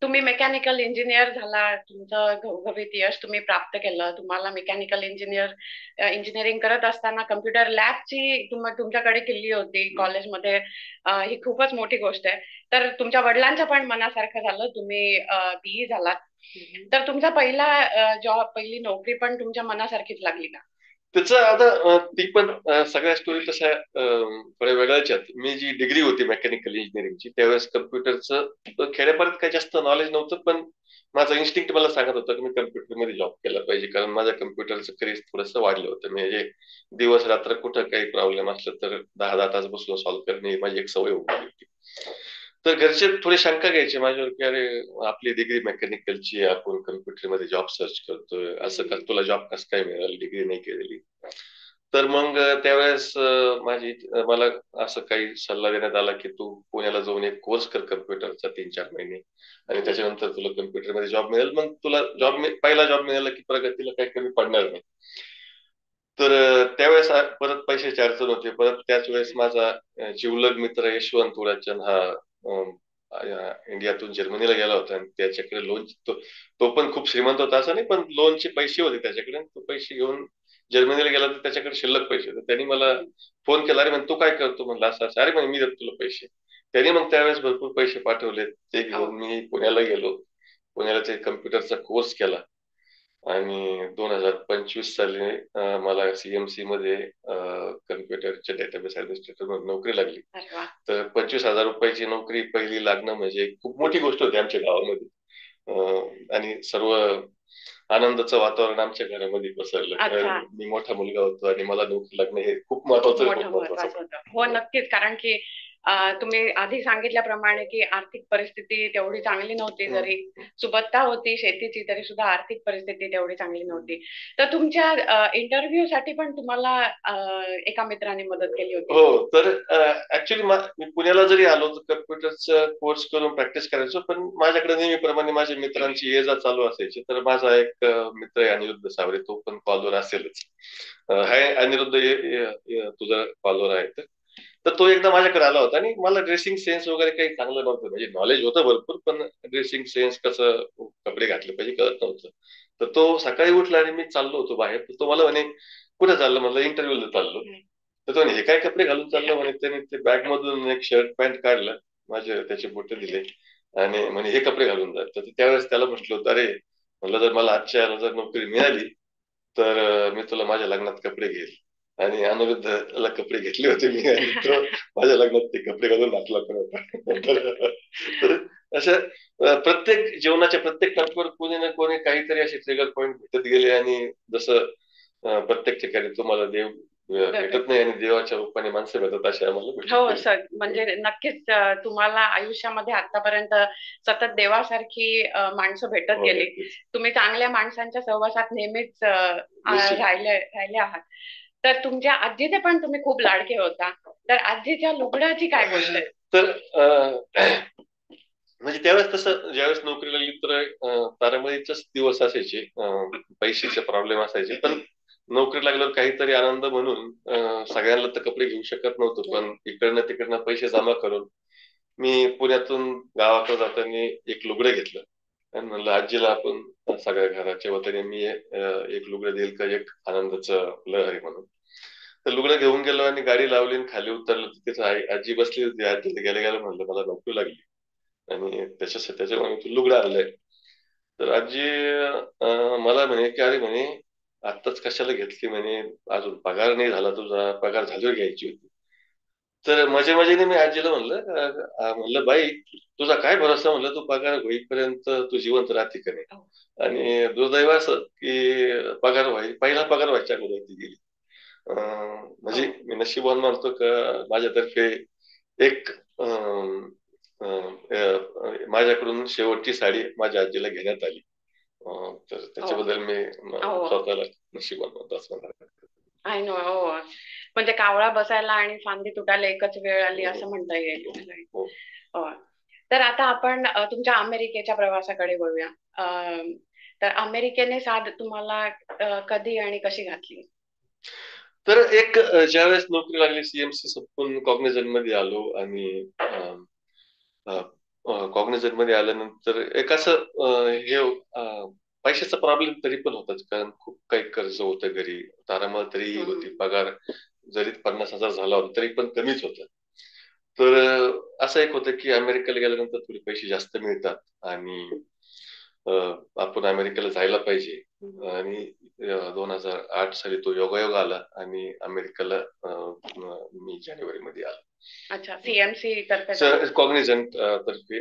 तुम्ही मेकॅनिकल इंजिनियर झाला, तुमचं घवघवीत यश तुम्ही प्राप्त केलं. तुम्हाला मेकॅनिकल इंजिनिअरिंग करत असताना कम्प्युटर लॅबची तुमच्याकडे किल्ली होती कॉलेजमध्ये, ही खूपच मोठी गोष्ट आहे. तर तुमच्या वडिलांच्या पण मनासारखं झालं, तुम्ही BE झालात. तर तुमचा पहिली नोकरी पण तुमच्या मनासारखीच लागली का? त्याचं आता ती पण सगळ्या स्टोरी तशा थोड्या वेगळ्याच आहेत. मी जी डिग्री होती मेकॅनिकल इंजिनिअरिंगची त्यावेळेस कम्प्युटरचं खेड्यापाड्यात काही जास्त नॉलेज नव्हतं, पण माझं इन्स्टिंक्ट मला सांगत होतं की मी कम्प्युटरमध्ये जॉब केला पाहिजे, कारण माझ्या कम्प्युटरचं क्रेज थोडंसं वाढलं होतं. म्हणजे दिवस रात्र कुठं काही प्रॉब्लेम असलं तर 10-10 तास बसून सॉल्व्ह करणे माझी एक सवय होती. तर घरचे थोडी शंका घ्यायचे माझ्यावर की अरे आपली डिग्री मेकॅनिकलची, आपण कम्प्युटरमध्ये जॉब सर्च करतोय, असं का तुला जॉब कसं काय मिळेल, डिग्री नाही केलेली. तर मग त्यावेळेस मला असं काही सल्ला देण्यात आला की तू पुण्याला जाऊन एक कोर्स कर कम्प्युटरचा 3-4 महिने आणि त्याच्यानंतर तुला कम्प्युटरमध्ये जॉब मिळेल. मग तुला पहिला जॉब मिळाला की प्रगतीला काही कमी पडणार नाही. तर त्यावेळेस परत पैशाची अडचण होती. परत त्याच वेळेस माझा जिवलग मित्र यशवंत उडाचंद हा इंडियातून जर्मनीला गेला होता आणि त्याच्याकडे लोन, तो पण खूप श्रीमंत होता असं नाही, पण लोनचे पैसे होते त्याच्याकडे. तो पैसे घेऊन जर्मनीला गेला तर त्याच्याकडे शिल्लक पैसे होते. त्यांनी मला फोन केला, अरे तू काय करतो म्हणलं असं असं. अरे मी देतो तुला पैसे. त्यांनी मग त्यावेळेस भरपूर पैसे पाठवले. ते घेऊन मी पुण्याला गेलो. पुण्याला ते कम्प्युटरचा कोर्स केला आणि 2025 साली मला CMC मध्ये कम्प्युटरच्या डेटाबेस ऍडमिनिस्ट्रेटर म्हणून नोकरी लागली. तर 25,000 रुपयाची नोकरी पहिली लागणं म्हणजे खूप मोठी गोष्ट होती आमच्या गावामध्ये. आणि सर्व आनंदाचं वातावरण आमच्या घरामध्ये पसरलं. मी मोठा मुलगा होतो आणि मला नोकरी लागणं हे खूप महत्वाचं होतं. हो नक्कीच, कारण की तुम्ही आधी सांगितल्याप्रमाणे की आर्थिक परिस्थिती तेवढी चांगली नव्हती, जरी सुबत्ता होती शेतीची तरी सुद्धा आर्थिक परिस्थिती तेवढी चांगली नव्हती. तर तुमच्या इंटरव्ह्यू साठी पण तुम्हाला एका मित्राने मदत केली होती? हो, तर ऍक्च्युली मी पुण्याला जरी आलो तर कम्प्युटरचा कोर्स करून प्रॅक्टिस करायचो, पण माझ्याकडे नेहमीप्रमाणे माझ्या मित्रांची ये जा चालू असायची. तर माझा एक मित्र आहे अनिरुद्ध सावरे, तो पण कॉलवर असेलच. हाय अनिरुद्ध, तुझा कॉलवर आहे. तर तो एकदा माझ्याकडे आला होता आणि मला ड्रेसिंग सेन्स वगैरे काही चांगलं नव्हतं. म्हणजे नॉलेज होतं भरपूर, पण ड्रेसिंग सेन्स कसं कपडे घातले पाहिजे कळत नव्हतं. तर तो सकाळी उठला आणि मी चाललो होतो बाहेर. तर तो मला म्हणे कुठे चाललं, म्हणलं इंटरव्ह्यूला चाललो. तर तो हे काय कपडे घालून चाललं म्हणे. त्याने ते बॅग मधून एक शर्ट पॅन्ट काढलं, त्याचे बोटे दिले आणि म्हणे हे कपडे घालून जा. तर त्यावेळेस त्याला म्हटलं होतं, अरे म्हणलं जर मला आजच्या जर नोकरी मिळाली तर मी तुला माझ्या लग्नात कपडे घेईल. आणि अनिरुद्धला कपडे घेतले होते मी आणि तो माझ्या लग्नात ते कपडे घालून नाचला पण होता. तर अशा प्रत्येक जीवनाच्या प्रत्येक टप्प्यावर कोणी ना कोणी काहीतरी असे ट्रिगर पॉईंट भेटत गेले आणि जसं प्रत्येक ठिकाणी तुम्हाला देव भेटत नाही आणि देवाच्या रूपाने माणसं भेटत असे आम्हाला. हो सर, म्हणजे नक्कीच तुम्हाला आयुष्यामध्ये आतापर्यंत सतत देवासारखी माणसं भेटत गेली. तुम्ही चांगल्या माणसांच्या सहवासात नेहमीच राहिले आहात. तर तुमच्या आजीचे पण तुम्ही खूप लाडके होता, तर आजीच्या लुगड्याची काय गोष्ट आहे? तर म्हणजे त्यावेळेस तसं ज्यावेळेस नोकरी लागली तर तारांबळीचेच दिवस असायचे, पैशाचे प्रॉब्लेम असायचे, पण नोकरी लागल्यावर काहीतरी आनंद म्हणून सगळ्यांना तर कपडे घेऊ शकत नव्हतो, पण इकडनं तिकडनं पैसे जमा करून मी पुण्यातून गावाकडे जाताना एक लुगडं घेतलं आणि म्हणलं आजीला आपण सगळ्या घराच्या वतीने मी एक लुगडं देईल का, एक आनंदाचं लहरी म्हणून. तर लुगडं घेऊन गेलो आणि गाडी लावली आणि खाली उतरलो. तिथे आजी बसली होती. आजीला गेल्या गेल्या म्हणलं मला नोकरी लागली आणि त्याच्यामुळे तू लुगडं आणलंय. तर आजी मला म्हणे की अरे म्हणे आत्ताच कशाला घेतली म्हणे, अजून पगार नाही झाला तुझा, पगार झाल्यावर घ्यायची होती. तर मजे मजेने मी आजीला म्हणलं बाई तुझा काय भरोसा, म्हणलं तू पगार होईपर्यंत तू जिवंत राहते का नाही. आणि दुर्दैव असं की पहिला पगार व्हायच्या अगोदर ती गेली. म्हणजे मी नशीबवान मानतो का माझ्यातर्फे एक माझ्याकडून शेवटची साडी माझ्या आजीला घेण्यात आली. तर त्याच्याबद्दल मी स्वतःला नशीबवान मानतो असं म्हणतात. I know. हो, म्हणजे कावळा बसायला आणि फांदी तुटायला एकच वेळ आली असं म्हणता येईल. तर आता आपण तुमच्या अमेरिकेच्या प्रवासाकडे वळूया. तर अमेरिकेने साथ तुम्हाला कधी आणि कशी घातली? तर एक ज्यावेळेस नोकरी लागली, सीएमसी संपून कॉग्निझंट मध्ये आलो आणि कॉग्निझंट मध्ये आल्यानंतर एक असं हे पैशाचा प्रॉब्लेम तरी पण होताच, कारण खूप काही कर्ज होतं घरी, तारांबळ तरी होती, पगार जरी 50,000 झाला होता तरी पण कमीच होतं. तर असं एक होतं की अमेरिकेला गेल्यानंतर थोडे पैसे जास्त मिळतात आणि आपण अमेरिकेला जायला पाहिजे. आणि 2008 साली तो योगायोग आला आणि अमेरिकेला मी जानेवारीमध्ये आलो. अच्छा, सीएमसी तर्फे कॉग्निझंट तर्फे.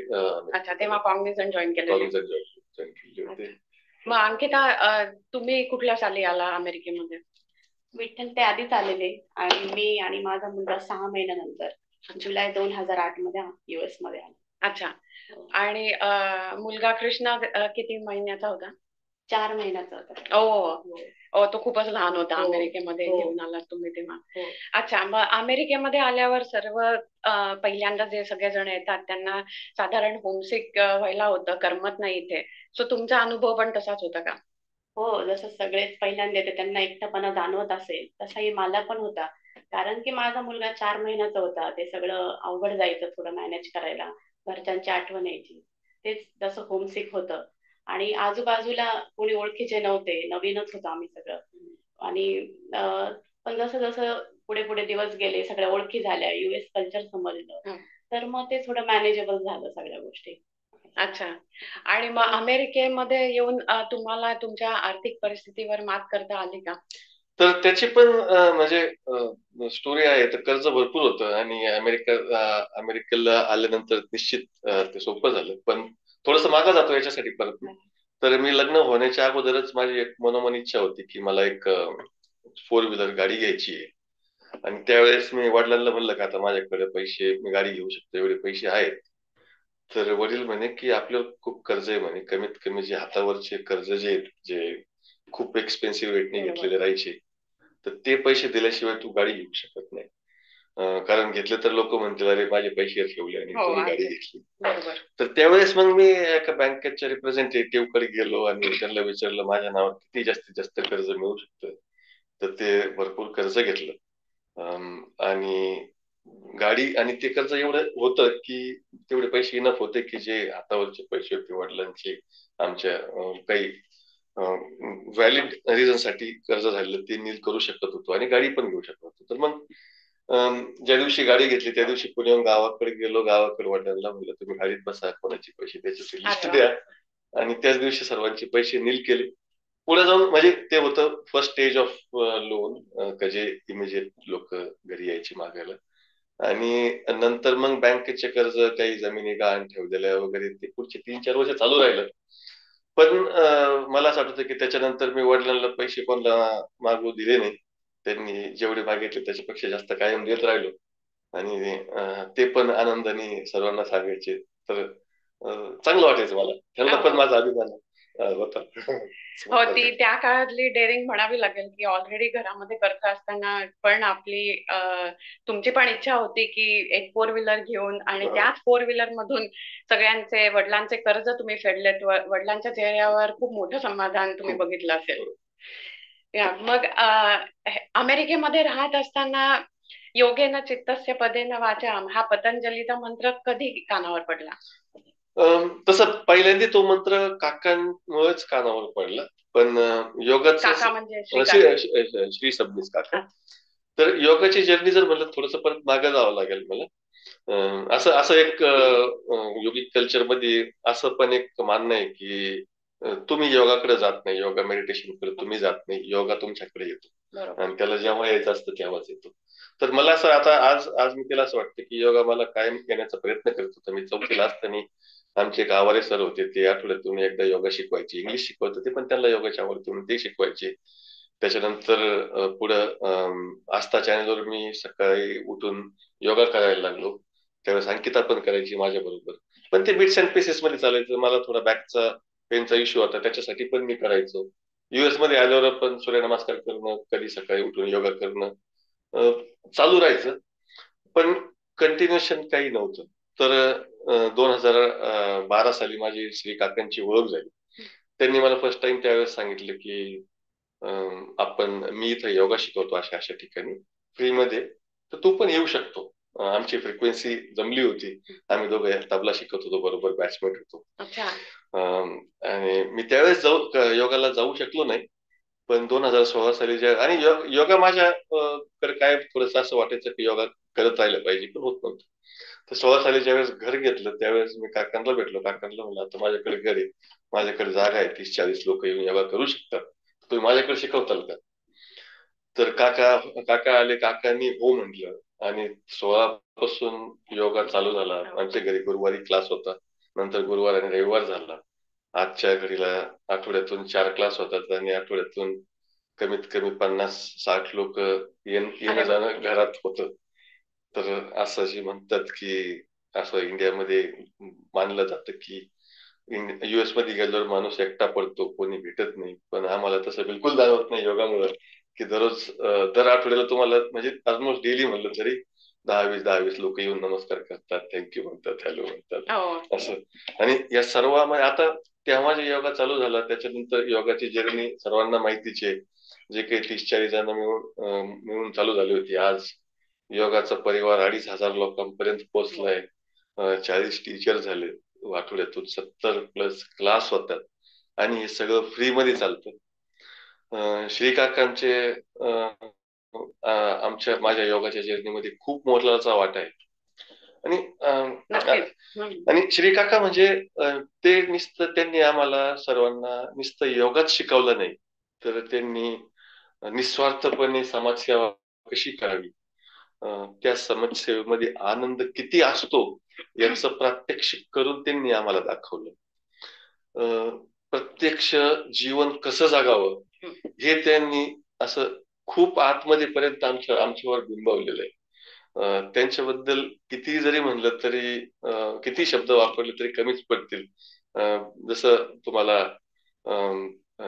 अच्छा, तेव्हा कॉग्निझंट जॉईन केले. मग अंकिता, तुम्ही कुठल्या साली आला अमेरिकेमध्ये? विठ्ठल ते आधीच आलेले आणि मी आणि माझा मुलगा 6 महिन्यानंतर जुलै 2008 मध्ये US मध्ये आला. अच्छा, आणि मुलगा कृष्णा किती महिन्याचा होता? 4 महिन्याचा होता. तो खूपच लहान होता. अमेरिकेमध्ये घेऊन आलात तुम्ही तेव्हा. अच्छा, मग अमेरिकेमध्ये आल्यावर सर्व पहिल्यांदा जे सगळेजण येतात त्यांना साधारण होमसिक व्हायला होतं, करमत नाही इथे. सो तुमचा अनुभव पण तसाच होता का? हो, जसं सगळेच पहिल्यांदा येते त्यांना एकटेपणा जाणवत असेल तसाही मला पण होता, कारण की माझा मुलगा 4 महिन्याचा होता. ते सगळं अवघड जायचं थोडं मॅनेज करायला, घरच्यांची आठवण यायची. तेच जसं होमसिक होतं आणि आजूबाजूला कोणी ओळखीचे नव्हते, नवीनच होतं आम्ही सगळं. आणि पण जसं जसं पुढे पुढे दिवस गेले, सगळ्या ओळखी झाल्या, US कल्चर समजलं, तर मग ते थोडं मॅनेजेबल झालं सगळ्या गोष्टी. अच्छा, आणि मग अमेरिकेमध्ये येऊन तुम्हाला तुमच्या आर्थिक परिस्थितीवर मात करता आली का? तर त्याची पण म्हणजे स्टोरी आहे. तर कर्ज भरपूर होतं आणि अमेरिकेला आल्यानंतर निश्चित ते सोपं झालं, पण थोडंसं मागं जातो याच्यासाठी परत. तर मी लग्न होण्याच्या अगोदरच माझी एक मनोमन इच्छा होती की मला एक 4 व्हीलर गाडी घ्यायची आहे. आणि त्यावेळेस मी वडिलांना म्हणलं का आता माझ्याकडे पैसे, मी गाडी घेऊ शकतो एवढे पैसे आहेत. तर वडील म्हणे की आपल्याला खूप कर्ज आहे म्हणे, कमीत कमी जे हातावरचे कर्ज जे आहेत, जे खूप एक्सपेन्सिव्ह रेटने घेतलेले राहायचे, तर ते पैसे दिल्याशिवाय तू गाडी घेऊ शकत नाही. कारण घेतले तर लोक म्हणतील अरे माझे पैसे ठेवले आणि तुम्ही गाडी घेतली. तर त्यावेळेस मग मी एका बँकेच्या रिप्रेझेंटेटिव्ह कडे गेलो आणि त्यांना विचारलं माझ्या नावावर किती जास्तीत जास्त कर्ज मिळू शकतं. तर ते भरपूर कर्ज घेतलं आणि गाडी, आणि ते कर्ज एवढं होतं की तेवढे पैसे इनफ होते की जे हातावरचे पैसे होते वडिलांचे आमच्या काही व्हॅलिड रिझन साठी कर्ज झालेलं ते नील करू शकत होतो आणि गाडी पण घेऊ शकत होतो. तर मग ज्या दिवशी गाडी घेतली त्या दिवशी पुण्याहून गावाकडे गेलो. गावाकडे वडिलांना म्हणलं तुम्ही गाडीत बसा, कोणाचे पैसे द्यायचे लिस्ट द्या, आणि त्याच दिवशी सर्वांचे पैसे नील केले. पुढे जाऊन म्हणजे ते होतं फर्स्ट स्टेज ऑफ लोन का जे इमिजिएट लोक घरी यायची मागायला. आणि नंतर मग बँकेचे कर्ज, काही जमिनी गहाण ठेवलेल्या वगैरे, ते पुढचे 3-4 वर्ष चालू राहिलं. पण मला असं आठवतं की त्याच्यानंतर मी वडिलांना पैसे कोणाला मागू दिले नाही. त्यांनी जेवढे मागितले त्याच्यापेक्षा जास्त कायम देत राहिलो आणि ते पण आनंदाने सर्वांना सांगायचे. तर चांगलं वाटायचं मला, त्यांना पण माझा अभिमान आहे. होता. हो, ती त्या काळातली डेअरिंग म्हणावी लागेल की ऑलरेडी घरामध्ये कर्ज असताना पण तुमची पण इच्छा होती की एक 4 व्हीलर घेऊन आणि त्याच 4 व्हीलर मधून सगळ्यांचे वडिलांचे कर्ज तुम्ही फेडलेत. वडिलांच्या चेहऱ्यावर खूप मोठं समाधान तुम्ही बघितलं असेल. मग अमेरिकेमध्ये राहत असताना योगेन चित्तस्य पदेन वाचाम हा पतंजलीचा मंत्र कधी कानावर पडला? तसं पहिल्यांदा तो मंत्र काकांमुळेच कानावर पडला, पण योगाचं काका म्हणजे श्री काका. श्री सबनीस काका. तर योगाची जर्नी जर म्हणलं थोडंसं परत मागे जावं लागेल मला. असं एक योगिक कल्चर मध्ये असं पण एक मानणं आहे की तुम्ही योगाकडे जात नाही, योगा मेडिटेशन कडे तुम्ही जात नाही, योगा तुमच्याकडे येतो आणि त्याला जेव्हा यायचं असतं तेव्हाच येतो. तर मला असं आता आज मी त्याला असं वाटतं की योगा मला कायम घेण्याचा प्रयत्न करत होता. मी 4थीला असताना आमचे गावारे सर होते, ते आठवड्यातून एकदा योगा शिकवायचे, इंग्लिश शिकवत होते पण त्यांना योगाची आवड होती ते शिकवायचे. त्याच्यानंतर पुढं आस्था चॅनलवर मी सकाळी उठून योगा करायला लागलो. त्यावेळेस अंकिता पण करायची माझ्या बरोबर, पण ते बिट्स अँड पीसेस मध्ये चालायचं. मला थोडा बॅकचा पेनचा इश्यू होता, त्याच्यासाठी पण मी करायचो. US मध्ये आल्यावर पण सूर्यनमस्कार करणं, कधी सकाळी उठून योगा करणं चालू राहायचं, पण कंटिन्युएशन काही नव्हतं. तर 2012 साली माझी श्री काकांची ओळख झाली. त्यांनी मला फर्स्ट टाइम त्यावेळेस सांगितलं की मी इथं योगा शिकवतो अशा अशा ठिकाणी फ्रीमध्ये, तर तू पण येऊ शकतो. आमची फ्रिक्वेन्सी जमली होती, आम्ही दोघे तबला शिकत होतो, बरोबर बॅचमेट होतो. आणि मी त्यावेळेस योगाला जाऊ शकलो नाही. पण 2016 साली आणि योगा माझ्या कडे काय थोडंसं असं वाटायचं की योगा करत राहिलं पाहिजे, पण होत नव्हतं. तर 16 साली ज्यावेळेस घर घेतलं त्यावेळेस मी काकांना भेटलो. काकांना म्हणलं आता माझ्याकडे घर आहे, माझ्याकडे जागा आहे, 30-40 लोक येऊन योगा करू शकतात, तुम्ही माझ्याकडे शिकवताल का? तर काका आले, काकांनी हो म्हटलं आणि 16 पासून योगा चालू झाला. आमच्या घरी गुरुवारी क्लास होता, नंतर गुरुवार आणि रविवार झाला. आजच्या घडीला आठवड्यातून 4 क्लास होतात आणि आठवड्यातून कमीत कमी 50-60 लोक येणं जाणं घरात होतं. तर असं जे म्हणतात की असं इंडियामध्ये मानलं जातं की US मध्ये गेल्यावर माणूस एकटा पडतो, कोणी भेटत नाही, पण आम्हाला तसं बिलकुल जाणवत नाही योगामुळे की दर आठवड्याला तुम्हाला म्हणजे ऑलमोस्ट डेली म्हणलं तरी 10-20 लोक येऊन नमस्कार करतात, थँक्यू म्हणतात, हॅलो म्हणतात असं. आणि या सर्व आता तेव्हा जे योगा चालू झाला त्याच्यानंतर योगाची जर्नी सर्वांना माहितीच आहे. जे काही 30-40 जण मिळून चालू झाली होती, आज योगाचा परिवार 2,500 लोकांपर्यंत पोहोचलाय. 40 टीचर झाले, आठवड्यातून 70+ क्लास होतात आणि हे सगळं फ्री मध्ये चालतं. श्री काकांचे माझ्या योगाच्या जर्नीमध्ये खूप मोलाचा वाटा आहे. आणि श्री काका म्हणजे ते नुसतं त्यांनी आम्हाला सर्वांना नुसतं योगाच शिकवलं नाही, तर त्यांनी निस्वार्थपणे समाजसेवा कशी करावी, त्या समाजसेवेमध्ये आनंद किती असतो याचं प्रात्यक्षिक करून त्यांनी आम्हाला दाखवलं. प्रत्यक्ष जीवन कसं जगावं हे त्यांनी असं खूप आतमध्ये पर्यंत आमच्यावर बिंबवलेलं आहे. त्यांच्याबद्दल किती जरी म्हणलं तरी, किती शब्द वापरले तरी कमीच पडतील. जसं तुम्हाला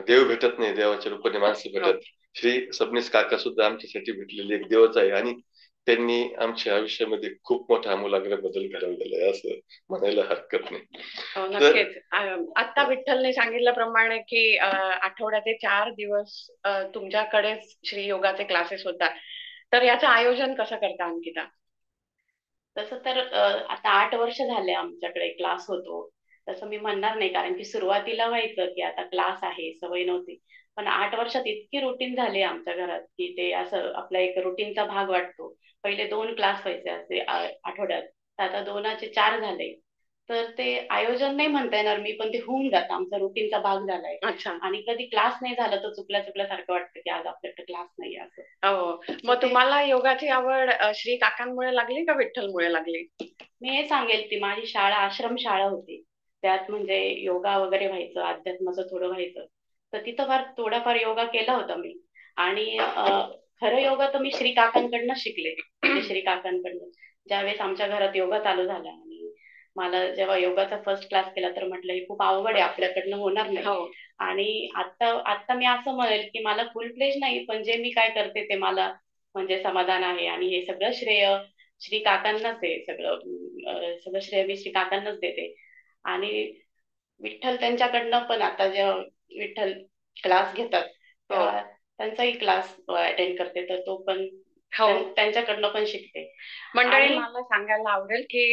देव भेटत नाही, देवाच्या रूपाने माणसं भेटत, श्री सबनीस काका सुद्धा आमच्यासाठी भेटलेले एक देवच आहे आणि त्यांनी आमच्या आयुष्यामध्ये खूप मोठा आमूलाग्र बदल घडवलेला आहे असं म्हणायला हरकत नाही. नक्कीच. आता विठ्ठलने सांगितल्याप्रमाणे की आठवड्याचे 4 दिवस तुमच्याकडे श्री योगाचे क्लासेस होतात, तर याचं आयोजन कसं करता अंकिता? तसं तर आता 8 वर्ष झाले आमच्याकडे क्लास होतो. तसं मी म्हणणार नाही, कारण की सुरुवातीला व्हायचं की आता क्लास आहे, सवय नव्हती. पण 8 वर्षात इतकी रुटीन झाली आमच्या घरात की ते असं आपला एक रुटीनचा भाग वाटतो. पहिले 2 क्लास व्हायचे असे आठवड्यात, आता 2चे 4 झाले. तर ते आयोजन नाही म्हणता येणार मी, पण ते होऊन जातं, आमचा रुटीनचा भाग झालाय. आणि कधी क्लास नाही झाला तर चुकल्यासारखं वाटतं की आज आपल्याकडे क्लास नाही असं. हो, मग तुम्हाला योगाची आवड श्री काकांमुळे लागली का विठ्ठलमुळे लागली? मी हे सांगेल, ती माझी शाळा आश्रम शाळा होती, त्यात म्हणजे योगा वगैरे व्हायचं, अध्यात्माचं थोडं व्हायचं, तर तिथं फार थोडाफार योगा केला होता मी. आणि खरं योगा तर मी श्री काकांकडनं शिकले. श्री काकांकडनं ज्यावेळेस आमच्या घरात योगा चालू झाला आणि मला जेव्हा योगाचा फर्स्ट क्लास केला तर म्हटलं हे खूप अवघड आहे, आपल्याकडनं होणार नाही. हो. आणि आता मी असं म्हणेल की मला फुल प्लेज नाही, पण जे मी काय करते ते मला म्हणजे समाधान आहे. आणि हे सगळं श्रेय श्री काकांनाच आहे. सगळं श्रेय मी श्री काकांनाच देते. आणि विठ्ठल त्यांच्याकडनं पण, आता जेव्हा विठ्ठल क्लास घेतात तेव्हा त्यांचाही क्लास अटेंड करते, तर तो पण हो. त्यांच्याकडनं पण शिकते. मंडळी, आणि मला सांगायला आवडेल की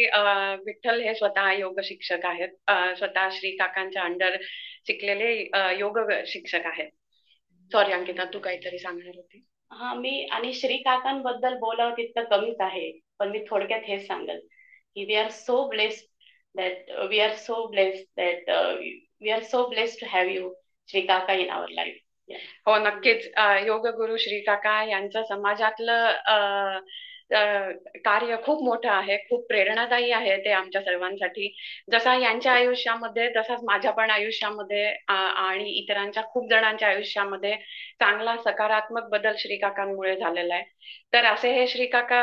विठ्ठल हे स्वतः योग शिक्षक आहेत. स्वतः श्री काकांच्या अंडर शिकलेले योग शिक्षक आहेत. सॉरी अंकिता, तू काहीतरी सांगणार होती. हा, मी आणि श्री काकांबद्दल बोलावं तितकं कमीच आहे, पण मी थोडक्यात हेच सांगेल की we are so blessed to have you Shri काका इन आवर लाईफ. हो, नक्कीच. योग गुरु श्री काका यांचं समाजातलं कार्य खूप मोठं आहे, खूप प्रेरणादायी आहे ते आमच्या सर्वांसाठी. जसा यांच्या आयुष्यामध्ये तसाच माझ्या पण आयुष्यामध्ये आणि इतरांच्या खूप जणांच्या आयुष्यामध्ये चांगला सकारात्मक बदल श्री काकांमुळे झालेला आहे. तर असे हे श्री काका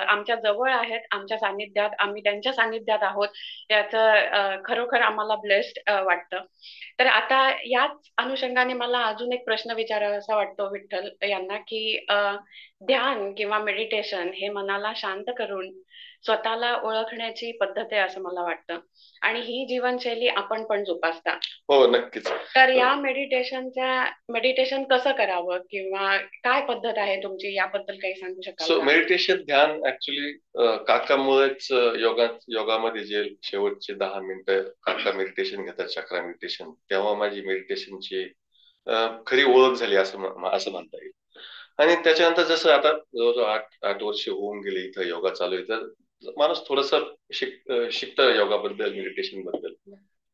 आमच्या जवळ आहेत, आमच्या सानिध्यात, आम्ही त्यांच्या सानिध्यात आहोत, याचं खरोखर आम्हाला ब्लेस्ड वाटतं. तर आता याच अनुषंगाने मला अजून एक प्रश्न विचारावासा वाटतो विठ्ठल यांना की ध्यान किंवा मेडिटेशन हे मनाला शांत करून स्वतःला ओळखण्याची पद्धत आहे असं मला वाटतं, आणि ही जीवनशैली आपण पण जोपासता. हो, नक्कीच. तर या मेडिटेशन कसं करावं किंवा काय पद्धत आहे तुमची, याबद्दल काही सांगू शकाल सो का? मेडिटेशन, ध्यान ऍक्च्युली काकामुळेच योगामध्ये जे शेवटचे 10 मिनिटं काका मेडिटेशन घेतात, चक्रा मेडिटेशन, तेव्हा माझी मेडिटेशनची खरी ओळख झाली असं म्हणता येईल. आणि त्याच्यानंतर जसं आता जवळजवळ 8 वर्ष होऊन गेले इथं योगा चालू आहे, तर माणूस थोडस शिकतं योगाबद्दल, मेडिटेशन बद्दल.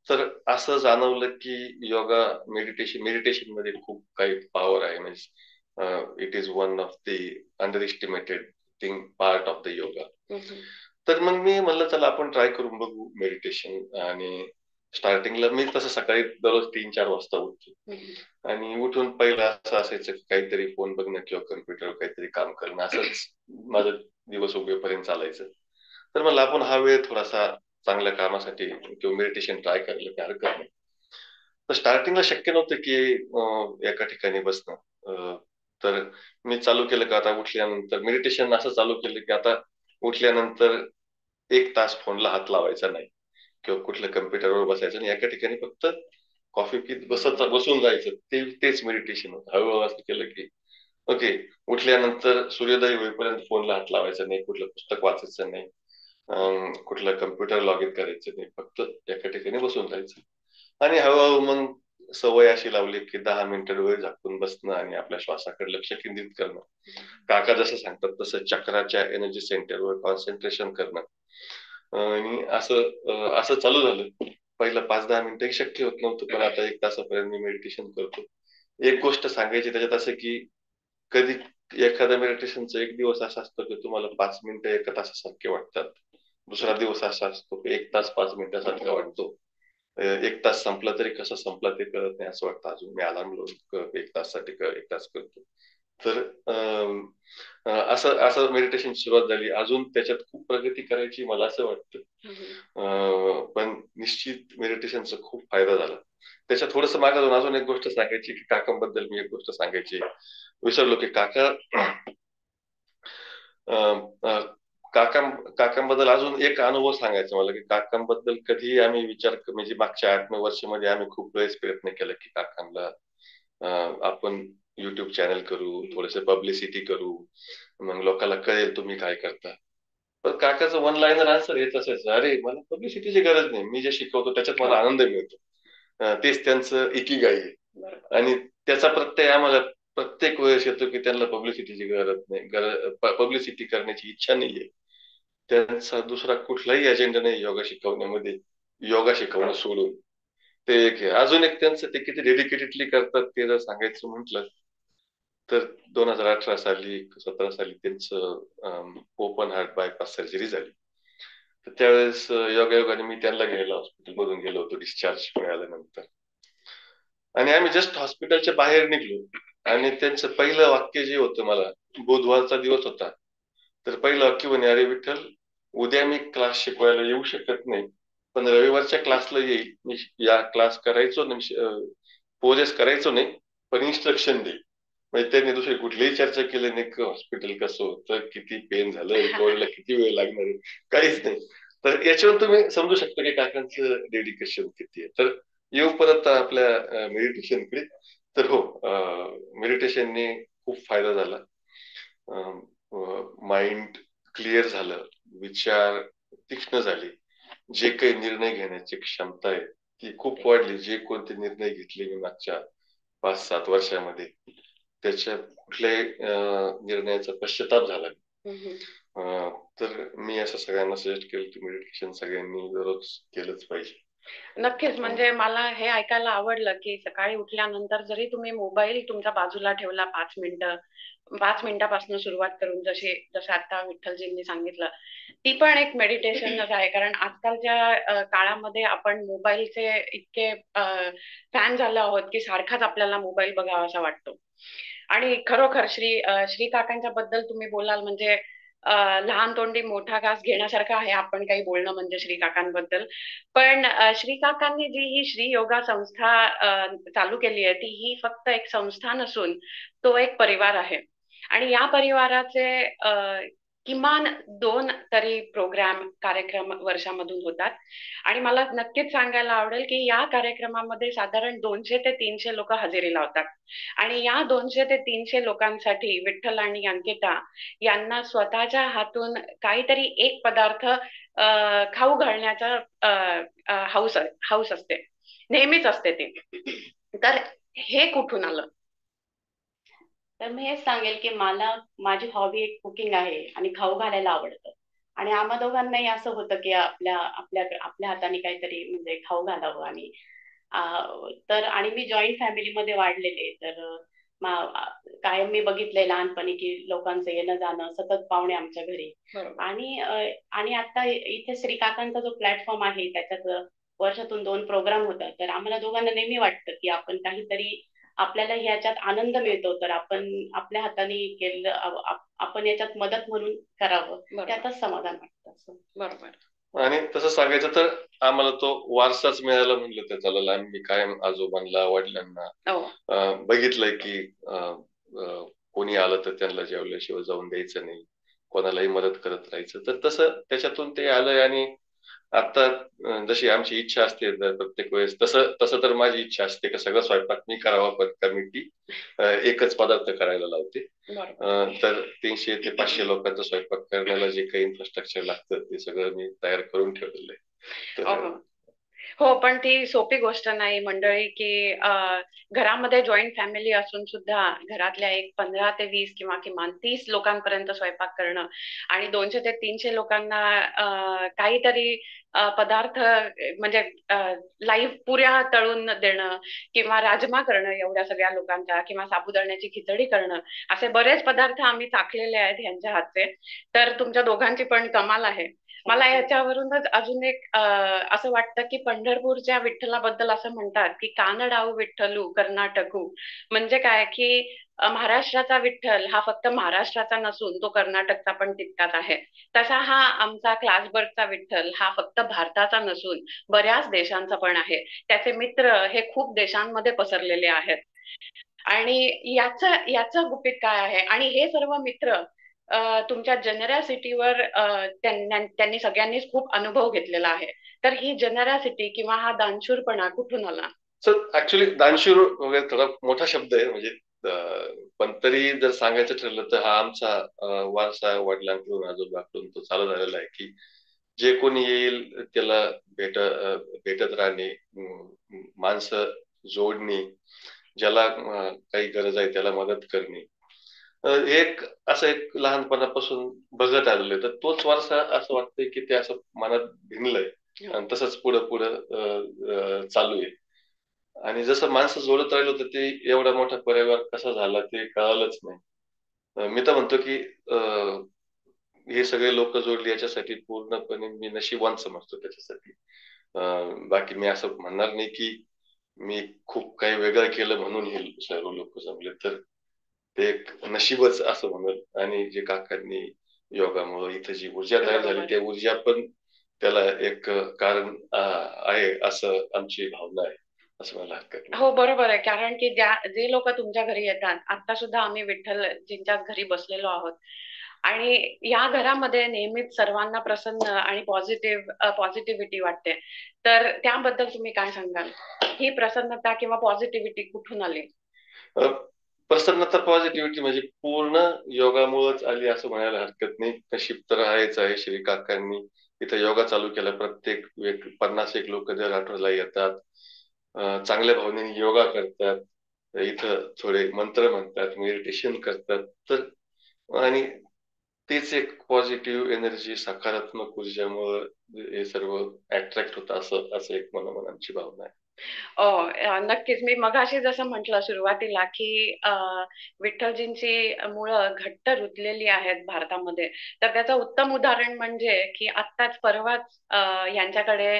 तर असं जाणवलं की योगा मेडिटेशन मध्ये खूप काही पॉवर आहे. म्हणजे it is one of the under estimated thing part of the yoga. तर मग मी म्हणलं चला आपण ट्राय करून बघू मेडिटेशन. आणि स्टार्टिंगला मी तसं सकाळी दररोज 3-4 वाजता उठतो, आणि उठून पहिलं असं असायचं की काहीतरी फोन बघणं किंवा कम्प्युटर काहीतरी काम करणं, असंच माझं दिवस उगेपर्यंत चालायचं. तर म्हणलं आपण हा वेळ थोडासा चांगल्या कामासाठी किंवा मेडिटेशन ट्राय करायला काही हरकत नाही. तर स्टार्टिंगला शक्य नव्हतं की एका ठिकाणी बसणं. तर मी चालू केलं का आता उठल्यानंतर मेडिटेशन असं चालू केलं की आता उठल्यानंतर 1 तास फोनला हात लावायचा नाही किंवा कुठल्या कम्प्युटरवर बसायचं नाही, एका ठिकाणी फक्त कॉफी पीत बसून जायचं. तेच मेडिटेशन होतं. हळूहळू असं केलं की ओके, उठल्यानंतर सूर्योदय होईपर्यंत फोनला हात लावायचा नाही, कुठलं पुस्तक वाचायचं नाही, कुठलं कम्प्युटर लॉग इन करायचं नाही, फक्त एका ठिकाणी बसून जायचं. आणि हळूहळू मग सवय अशी लावली की 10 मिनिटं डोळे झाकून बसणं आणि आपल्या श्वासाकडे लक्ष केंद्रित करणं. काका जसं सांगतात तसं चक्राच्या एनर्जी सेंटरवर कॉन्सन्ट्रेशन करणं. आणि असं चालू झालं. पहिलं 5-10 मिनिटं शक्य होत नव्हतं, पण आता 1 तासापर्यंत मी मेडिटेशन करतो. एक गोष्ट सांगायची त्याच्यात असं की कधी एखाद्या मेडिटेशनचा एक दिवस असा असतो की तुम्हाला 5 मिनिटं 1 तासासारखे वाटतात, दुसरा दिवस असा असतो की 1 तास 5 मिनिटासारखा वाटतो. 1 तास संपला तरी कसं संपला ते कळत नाही असं वाटतं. अजून मी अलार्म लावून 1 ताससाठी 1 तास करतो. तर असं मेडिटेशन सुरुवात झाली. अजून त्याच्यात खूप प्रगती करायची मला असं वाटतं, पण निश्चित मेडिटेशनचा खूप फायदा झाला. त्याच्यात थोडस मागे जाऊन अजून एक गोष्ट सांगायची की काकांबद्दल मी एक गोष्ट सांगायची विसरलो की काकांबद्दल अजून एक अनुभव सांगायचा मला की काकांबद्दल कधी आम्ही म्हणजे मागच्या 8-9 वर्षामध्ये आम्ही खूप वेळेस प्रयत्न केला की काकांना आपण युट्यूब चॅनल करू, थोडस पब्लिसिटी करू, मग लोकांना कळेल तुम्ही काय करता. पण काकाचं 1 लाईनर आन्सर हेच असायचं, अरे मला पब्लिसिटीची गरज नाही, मी जे शिकवतो त्याच्यात मला आनंद मिळतो. तेच त्यांचं इकिगाई आहे. आणि त्याचा प्रत्यय आम्हाला प्रत्येक वेळेस येतो की त्यांना पब्लिसिटीची गरज नाही, पब्लिसिटी करण्याची इच्छा नाहीये. त्यांचा दुसरा कुठलाही अजेंडा नाही योगा शिकवण्यामध्ये, योगा शिकवणं सोडून. ते एक अजून एक त्यांचं ते किती डेडिकेटेडली करतात ते जर सांगायचं म्हटलं तर 2018 साली 17 साली त्यांचं ओपन हार्ट बायपास सर्जरी झाली. तर त्यावेळेस योगायोगाने मी त्यांना घ्यायला हॉस्पिटलमधून गेलो होतो डिस्चार्ज मिळाल्यानंतर. आणि आम्ही जस्ट हॉस्पिटलच्या बाहेर निघलो आणि त्यांचं पहिलं वाक्य जे होतं, मला बुधवारचा दिवस होता, तर पहिलं वाक्य म्हणे, अरे विठ्ठल उद्या मी क्लास शिकवायला येऊ शकत नाही, पण रविवारच्या क्लासला येईल. मी या क्लास करायचो नाही, पोजेस करायचो नाही, पण इन्स्ट्रक्शन देईल. म्हणजे त्यांनी दुसरी कुठलीही चर्चा केली नाही की हॉस्पिटल कसं होतं, किती पेन झालं, रिकव्हरीला किती वेळ लागणार आहे, काहीच नाही. तर याच्यावर तुम्ही समजू शकता की काकांचं डेडिकेशन किती आहे. तर येऊ परत आपल्या मेडिटेशनकडे. तर हो, मेडिटेशनने खूप फायदा झाला. माइंड क्लिअर झालं, विचार तीक्ष्ण झाले, जे काही निर्णय घेण्याची क्षमता आहे ती खूप वाढली. जे कोणते निर्णय घेतले मी मागच्या 5-7 वर्षामध्ये, त्याच्या कुठल्याही निर्णयाचा पश्चाताप झाला. तर मी असं सगळ्यांना सजेस्ट केलं की मेडिटेशन सगळ्यांनी दररोज केलंच पाहिजे. नक्कीच. म्हणजे मला हे ऐकायला आवडलं की सकाळी उठल्यानंतर जरी तुम्ही मोबाईल तुमच्या बाजूला ठेवला 5 मिनिटापासून सुरुवात करून, जसं आता विठ्ठलजींनी सांगितलं, ती पण एक मेडिटेशनच आहे. कारण आजकालच्या काळामध्ये आपण मोबाईलचे इतके फॅन झालो आहोत की सारखाच आपल्याला मोबाईल बघावासा वाटतो. आणि खरोखर श्री काकांच्या बद्दल तुम्ही बोलाल म्हणजे लहान तोंडी मोठा घास घेण्यासारखं आहे आपण काही बोलणं म्हणजे श्री काकांबद्दल. पण श्री काकांनी जी ही श्री योगा संस्था चालू केली आहे, ती ही फक्त एक संस्था नसून तो एक परिवार आहे. आणि या परिवाराचे किमान 2 तरी कार्यक्रम वर्षामधून होतात. आणि मला नक्कीच सांगायला आवडेल की या कार्यक्रमामध्ये साधारण 200 ते 300 लोक हजेरी लावतात. आणि या 200 ते 300 लोकांसाठी विठ्ठल आणि अंकिता यांना स्वतःच्या हातून काहीतरी एक पदार्थ खाऊ घालण्याचा हौस असते, नेहमीच असते ती. तर हे कुठून आलं? तर मी हेच सांगेल की मला माझी हॉबी एक कुकिंग आहे आणि खाऊ घालायला आवडतं. आणि आम्हा दोघांनाही असं होतं की आपल्या आपल्या आपल्या हाताने काहीतरी म्हणजे खाऊ घालावं. आणि तर आणि मी जॉईंट फॅमिलीमध्ये वाढलेले, तर कायम मी बघितलंय लहानपणी की लोकांचं येणं जाणं, सतत पाहुणे आमच्या घरी. आणि आता इथे श्री काकांचा जो प्लॅटफॉर्म आहे त्याच्यात वर्षातून 2 प्रोग्राम होतात. तर आम्हाला दोघांना नेहमी वाटतं की आपण काहीतरी, आपल्याला ह्याच्यात आनंद मिळतो तर आपण आपल्या हाताने केलं, आपण याच्यात मदत म्हणून करावं, त्यातच समाधान वाटतं असं. बरोबर. आणि तसं सांगायचं तर आम्हाला तो वारसाच मिळाला म्हणलं तर चालेल. आम्ही कायम आजोबांना, वडिलांना बघितलंय की कोणी आलं तर त्यांना जेवल्याशिवाय जाऊन द्यायचं नाही, कोणालाही मदत करत राहायचं. तर तसं त्याच्यातून ते आलंय. आणि आता जशी आमची इच्छा असते प्रत्येक वेळेस, तसं तर माझी इच्छा असते की सगळं स्वयंपाक मी करावा, पण कमिटी एकच पदार्थ करायला लावते. तर 300 ते 500 लोकांचा स्वयंपाक करण्याला जे काही इन्फ्रास्ट्रक्चर लागतं ते सगळं मी तयार करून ठेवलेलं आहे. हो, पण ती सोपी गोष्ट नाही मंडळी की घरामध्ये जॉईंट फॅमिली असून सुद्धा घरातल्या एक 15 ते 20 किंवा किमान 30 लोकांपर्यंत स्वयंपाक करणं आणि 200 ते 300 लोकांना काहीतरी पदार्थ म्हणजे लाईव्ह पुऱ्या तळून देणं किंवा राजमा करणं एवढ्या सगळ्या लोकांच्या, किंवा साबुदाण्याची खिचडी करणं, असे बरेच पदार्थ आम्ही चाखलेले आहेत ह्यांच्या हातचे. तर तुमच्या दोघांची पण कमाल आहे. मला याच्यावरूनच अजून एक असं वाटतं की पंढरपूरच्या विठ्ठलाबद्दल असं म्हणतात की कानडाऊ विठ्ठलू कर्नाटकू. म्हणजे काय की महाराष्ट्राचा विठ्ठल हा फक्त महाराष्ट्राचा नसून तो कर्नाटकचा पण तितकाच आहे. तसा हा आमचा क्लासबर्गचा विठ्ठल हा फक्त भारताचा नसून बऱ्याच देशांचा पण आहे. त्याचे मित्र हे खूप देशांमध्ये पसरलेले आहेत. आणि याचं गुपित काय आहे? आणि हे सर्व मित्र तुमच्या जनरॅसिटीवर त्यांनी सगळ्यांनीच खूप अनुभव घेतलेला आहे. तर ही जनरॅसिटी किंवा हा दानशूरपणा कुठून आला? सर ऍक्च्युली दानशूर वगैरे थोडा मोठा शब्द आहे, म्हणजे पण तरी जर सांगायचं ठरलं तर हा आमचा वारसा वडिलांकडून आजोबाकडून तो चालू झालेला आहे की जे कोणी येईल त्याला भेटत राहणे, माणसं जोडणे, ज्याला काही गरज आहे त्याला मदत करणे, एक असं एक लहानपणापासून बघत आलेलं आहे. तर तोच वारसा असं वाटतंय की ते असं मनात भिनलंय आणि तसंच पुढं चालू आहे. आणि जसं माणसं जोडत राहिलो तर ते एवढा मोठा परिवार कसा झाला ते कळालंच नाही. मी तर म्हणतो की हे सगळे लोक जोडले याच्यासाठी पूर्णपणे मी नशिबवान समजतो त्याच्यासाठी. बाकी मी असं म्हणणार नाही की मी खूप काही वेगळं केलं म्हणून हे सर्व लोक जमले, तर ते एक नशीबच असं म्हणत. आणि जे काकांनी योगामुळे इथं जी ऊर्जा तयार झाली बरोबर. त्या ऊर्जा पण त्याला एक कारण आहे असं आमची भावना आहे, असं मला हरकत नाही. हो बरोबर आहे. कारण की जे लोक तुमच्या घरी येतात, आता सुद्धा आम्ही विठ्ठलजींच्याच घरी बसलेलो आहोत आणि या घरामध्ये नेहमीच सर्वांना प्रसन्न आणि पॉझिटिव्हिटी वाटते. तर त्याबद्दल तुम्ही काय सांगाल? ही प्रसन्नता किंवा पॉझिटिव्हिटी कुठून आली? प्रसन्नता पॉझिटिव्हिटी म्हणजे पूर्ण योगामुळेच आली असं म्हणायला हरकत नाही. नशीब तर आहेच आहे. श्री काकांनी इथं योगा चालू केला. प्रत्येक 50 लोक दर आठवड्याला येतात, चांगल्या भावनेने योगा करतात, इथं थोडे मंत्र म्हणतात, मेडिटेशन करतात. तर आणि तेच एक पॉझिटिव्ह एनर्जी, सकारात्मक ऊर्जामुळे हे सर्व अट्रॅक्ट होतं असं एक आमची भावना आहे. नक्कीच. मी मगाशी जसं म्हटलं सुरुवातीला की विठ्ठलजींची मुळं घट्ट रुतलेली आहेत भारतामध्ये. तर त्याचं उत्तम उदाहरण म्हणजे की आत्ताच परवाच यांच्याकडे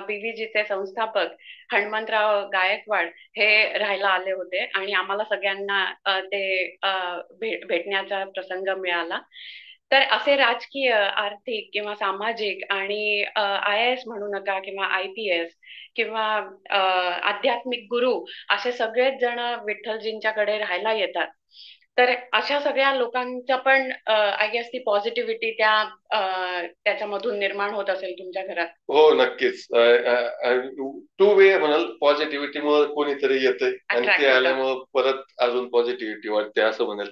BVGचे संस्थापक हनुमंतराव गायकवाड हे राहायला आले होते आणि आम्हाला सगळ्यांना ते भेटण्याचा प्रसंग मिळाला. तर असे राजकीय, आर्थिक किंवा सामाजिक आणि IAS म्हणू नका किंवा IPS किंवा आध्यात्मिक गुरु असे सगळेच जण विठ्ठलजींच्याकडे राहायला येतात. तर अशा सगळ्या लोकांचा पण आय गेस ती पॉझिटिव्हिटी त्याच्यामधून निर्माण होत असेल तुमच्या घरात. हो नक्कीच. टू वे म्हणाल, पॉझिटिव्हिटीमुळे कोणीतरी येतंय आणि ते आल्यामुळे परत अजून पॉझिटिव्हिटी वाटते असं म्हणाल.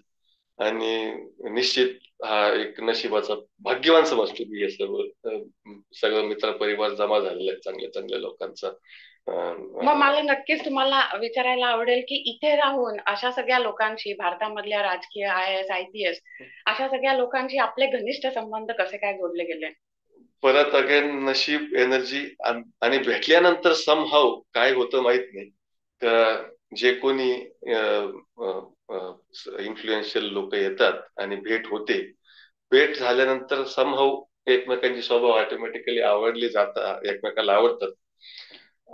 आणि निश्चित हा एक नशिबाचा भाग्यवान समजतो मी हे सगळं मित्र परिवार जमा झालेला आहे चांगल्या चांगल्या लोकांचा. मग मला नक्कीच तुम्हाला विचारायला आवडेल की इथे राहून अशा सगळ्या लोकांशी, भारतामधल्या राजकीय IAS IPS अशा सगळ्या लोकांशी आपले घनिष्ठ संबंध कसे काय जोडले गेले? परत अगेन नशीब, एनर्जी आणि भेटल्यानंतर समहाव काय होतं माहित नाही. जे कोणी इन्फ्लुएन्शियल लोक येतात आणि भेट होते, भेट झाल्यानंतर समहाव एकमेकांची स्वभाव ऑटोमॅटिकली आवडले जातात, एकमेकाला आवडतात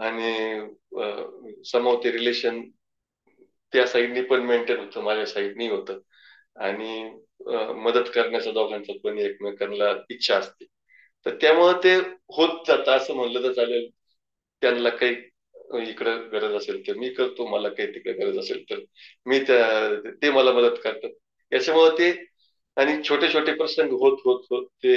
आणि समहाव ते रिलेशन त्या साईडनी पण मेंटेन होतं, माझ्या साईडनी होतं आणि मदत करण्याचा दोघांचा पण एकमेकांना इच्छा असते. तर त्यामुळे ते होत जातं असं म्हणलं तर चालेल. त्यांना काही इकडे गरज असेल तर मी करतो, मला काही तिकडे गरज असेल तर ते मला मदत करतात. याच्यामुळे ते आणि छोटे छोटे प्रसंग होत होत होत ते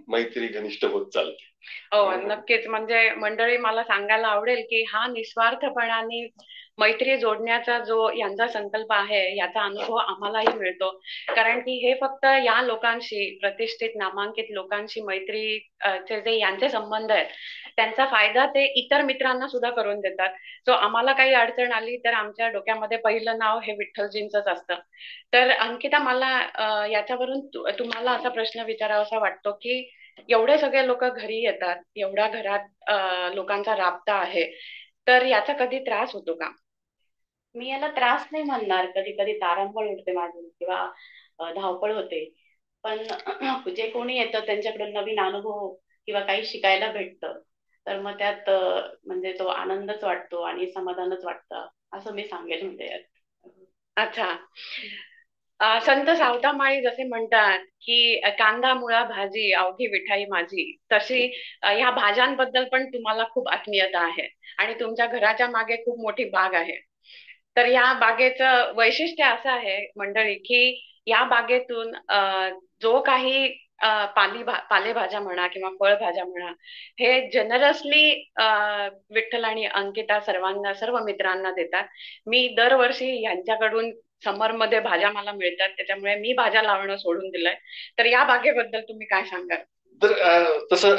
मैत्री घनिष्ठ होत चालते. हो नक्कीच. म्हणजे मंडळी, मला सांगायला आवडेल की हा निस्वार्थपणाने मैत्री जोडण्याचा जो यांचा संकल्प आहे याचा अनुभव आम्हालाही मिळतो. कारण की हे फक्त या लोकांशी, प्रतिष्ठित नामांकित लोकांशी मैत्री जे यांचे संबंध आहेत त्यांचा फायदा ते इतर मित्रांना सुद्धा करून देतात. सो आम्हाला काही अडचण आली तर आमच्या डोक्यामध्ये पहिलं नाव हे विठ्ठलजींचंच असतं. तर अंकिता, मला याच्यावरून तुम्हाला असा प्रश्न विचारावासा वाटतो की एवढे सगळे लोक घरी येतात, एवढा घरात लोकांचा राबता आहे, तर याचा कधी त्रास होतो का? मी याला त्रास नाही म्हणणार. कधी कधी तारांबळ उठते माझी किंवा धावपळ होते. पण जे कोणी येतं त्यांच्याकडून नवीन अनुभव किंवा काही शिकायला भेटतं, तर मग त्यात म्हणजे तो आनंदच वाटतो आणि समाधानच वाटतं असं मी सांगेल. म्हणजे अच्छा. संत सावतामाळी जसे म्हणतात की कांदा मुळा भाजी अवघी विठाई माझी, तशी ह्या भाज्यांबद्दल पण तुम्हाला खूप आत्मीयता आहे आणि तुमच्या घराच्या मागे खूप मोठी बाग आहे. तर या बागेचं वैशिष्ट्य असं आहे मंडळी की या बागेतून जो काही पालेभाज्या म्हणा किंवा फळभाज्या म्हणा, हे जनरसली विठ्ठल आणि अंकिता सर्व मित्रांना देतात. मी दरवर्षी यांच्याकडून समर मध्ये भाज्या मला मिळतात, त्याच्यामुळे मी भाज्या लावणं सोडून दिलंय. तर या बागेबद्दल तुम्ही काय सांगाल? तर तसं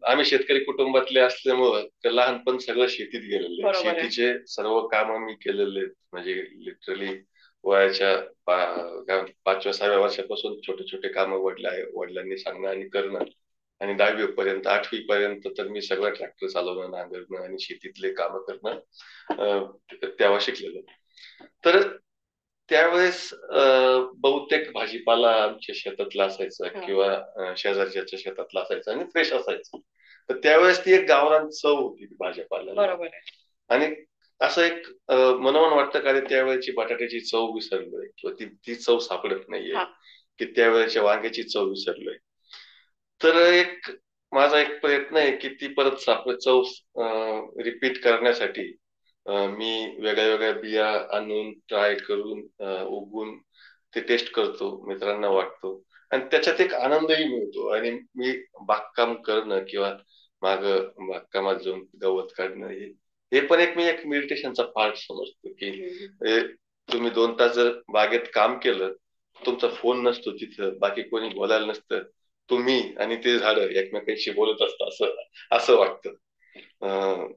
आम्ही शेतकरी कुटुंबातले असल्यामुळं लहानपण सगळं शेतीत गेलेलं आहे. शेतीचे सर्व काम मी केलेले आहेत. म्हणजे लिटरली वयाच्या 5व्या-6व्या वर्षापासून छोटे छोटे काम वडिलांनी सांगणं आणि करणं आणि 10वी पर्यंत 8वी पर्यंत तर मी सगळं ट्रॅक्टर चालवणं, नांगरणं आणि शेतीतले काम करणं तेव्हा शिकलेलो. तर त्यावेळेस बहुतेक भाजीपाला आमच्या शेतातला असायचा किंवा शेजारच्या शेतातला असायचा आणि फ्रेश असायचं. तर त्यावेळेस ती एक गावरान चव होती भाजीपाला. बरोबर आहे. आणि असं एक मनोमन वाटतं का त्यावेळेची बटाट्याची चव विसरलोय किंवा ती चव सापडत नाहीये. की त्यावेळेच्या वांग्याची चव विसरलोय. तर माझा एक प्रयत्न आहे की ती परत चव रिपीट करण्यासाठी मी वेगळ्या वेगळ्या बिया आणून ट्राय करून उगवून ते टेस्ट करतो, मित्रांना वाटतो आणि त्याच्यात एक आनंदही मिळतो. आणि मी बागकाम करणं किंवा बागकामात जाऊन गवत काढणं हे पण मी एक मेडिटेशनचा पार्ट समजतो की तुम्ही 2 तास जर बागेत काम केलं, तुमचा फोन नसतो तिथं, बाकी कोणी बोलायला नसतं, तुम्ही आणि ते झाड एकमेकांशी बोलत असतं असं वाटतं.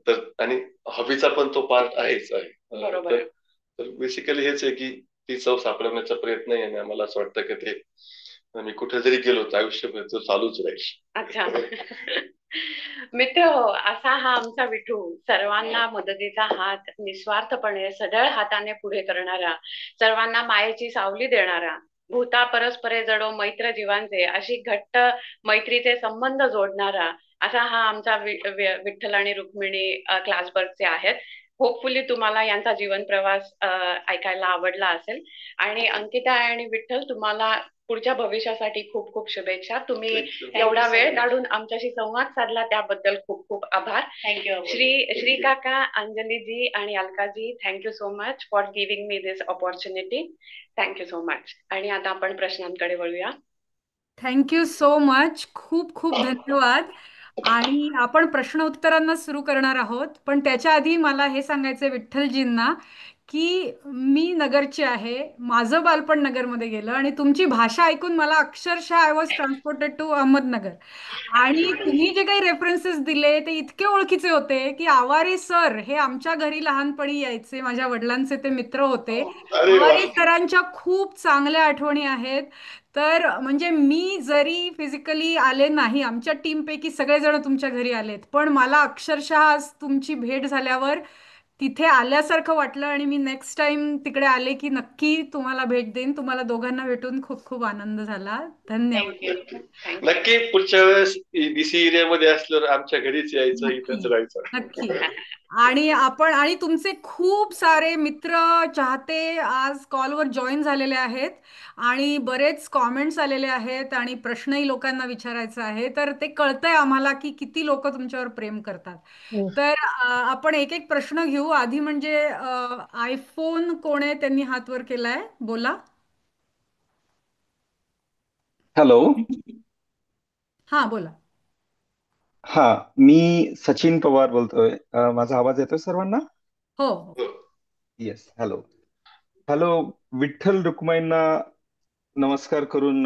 तर आणि हॉबीचा पण तो पार्ट आहेच आहे. तर बेसिकली हेच आहे की ती चव सापडवण्याचा प्रयत्न आहे आणि मला असं वाटतं की ते मी कुठे जरी गेलो तर आयुष्यभर तो चालूच राहील. अच्छा. मित्र हो, असा हा आमचा विठू, सर्वांना मदतीचा हात निस्वार्थपणे सढळ हाताने पुढे करणारा, सर्वांना मायेची सावली देणारा, भूता परस्परे जडो मैत्र जीवांचे अशी घट्ट मैत्रीचे संबंध जोडणारा असा हा आमचा विठ्ठल आणि रुक्मिणी क्लासबर्गचे आहेत. होपफुली तुम्हाला यांचा जीवन प्रवास ऐकायला आवडला असेल. आणि अंकिता आणि विठ्ठल, तुम्हाला पुढच्या भविष्यासाठी खूप खूप शुभेच्छा. तुम्ही एवढा वेळ काढून आमच्याशी संवाद साधला त्याबद्दल खूप खूप आभार. थँक्यू. श्री काका, अंजलीजी आणि Alkazi, thank you so much for giving me this opportunity. Thank you so much. आणि आता आपण प्रश्नांकडे वळूया. Thank you so much. खूप खूप धन्यवाद. आणि आपण प्रश्न उत्तरांना सुरू करणार आहोत, पण त्याच्या आधी मला हे सांगायचं विठ्ठलजींना की मी नगरची आहे, माझं बालपण नगरमध्ये गेलं आणि तुमची भाषा ऐकून मला अक्षरशः I was transported to Ahmednagar. आणि तुम्ही जे काही रेफरन्सेस दिले ते इतके ओळखीचे होते की आवारे सर हे आमच्या घरी लहानपणी यायचे, माझ्या वडिलांचे ते मित्र होते. आवारे सरांच्या खूप चांगल्या आठवणी आहेत. तर म्हणजे मी जरी फिजिकली आले नाही, आमच्या टीमपैकी सगळेजण तुमच्या घरी आलेत, पण मला अक्षरशः आज तुमची भेट झाल्यावर तिथे आल्यासारखं वाटलं आणि मी नेक्स्ट टाइम तिकडे आले की नक्की तुम्हाला भेट देईन. तुम्हाला दोघांना भेटून खूप खूप आनंद झाला. धन्यवाद. नक्की पुढच्या वेळेस बीसी एरियामध्ये असल्यावर आमच्या घरीच यायचं, इथंच राहायचं. नक्की. आणि तुमचे खूप सारे मित्र चाहते आज कॉलवर जॉईन झालेले आहेत आणि बरेच कॉमेंट्स आलेले आहेत आणि प्रश्नही लोकांना विचारायचा आहे. तर ते कळतंय आम्हाला की किती लोक तुमच्यावर प्रेम करतात. तर आपण एक एक प्रश्न घेऊ. आधी म्हणजे आयफोन कोण आहे त्यांनी हात वर केलाय, बोला. हॅलो. हा बोला. हा, मी सचिन पवार बोलतोय. माझा आवाज येतोय सर्वांना? हो. येस. हॅलो. हॅलो. विठ्ठल रुक्माईंना नमस्कार करून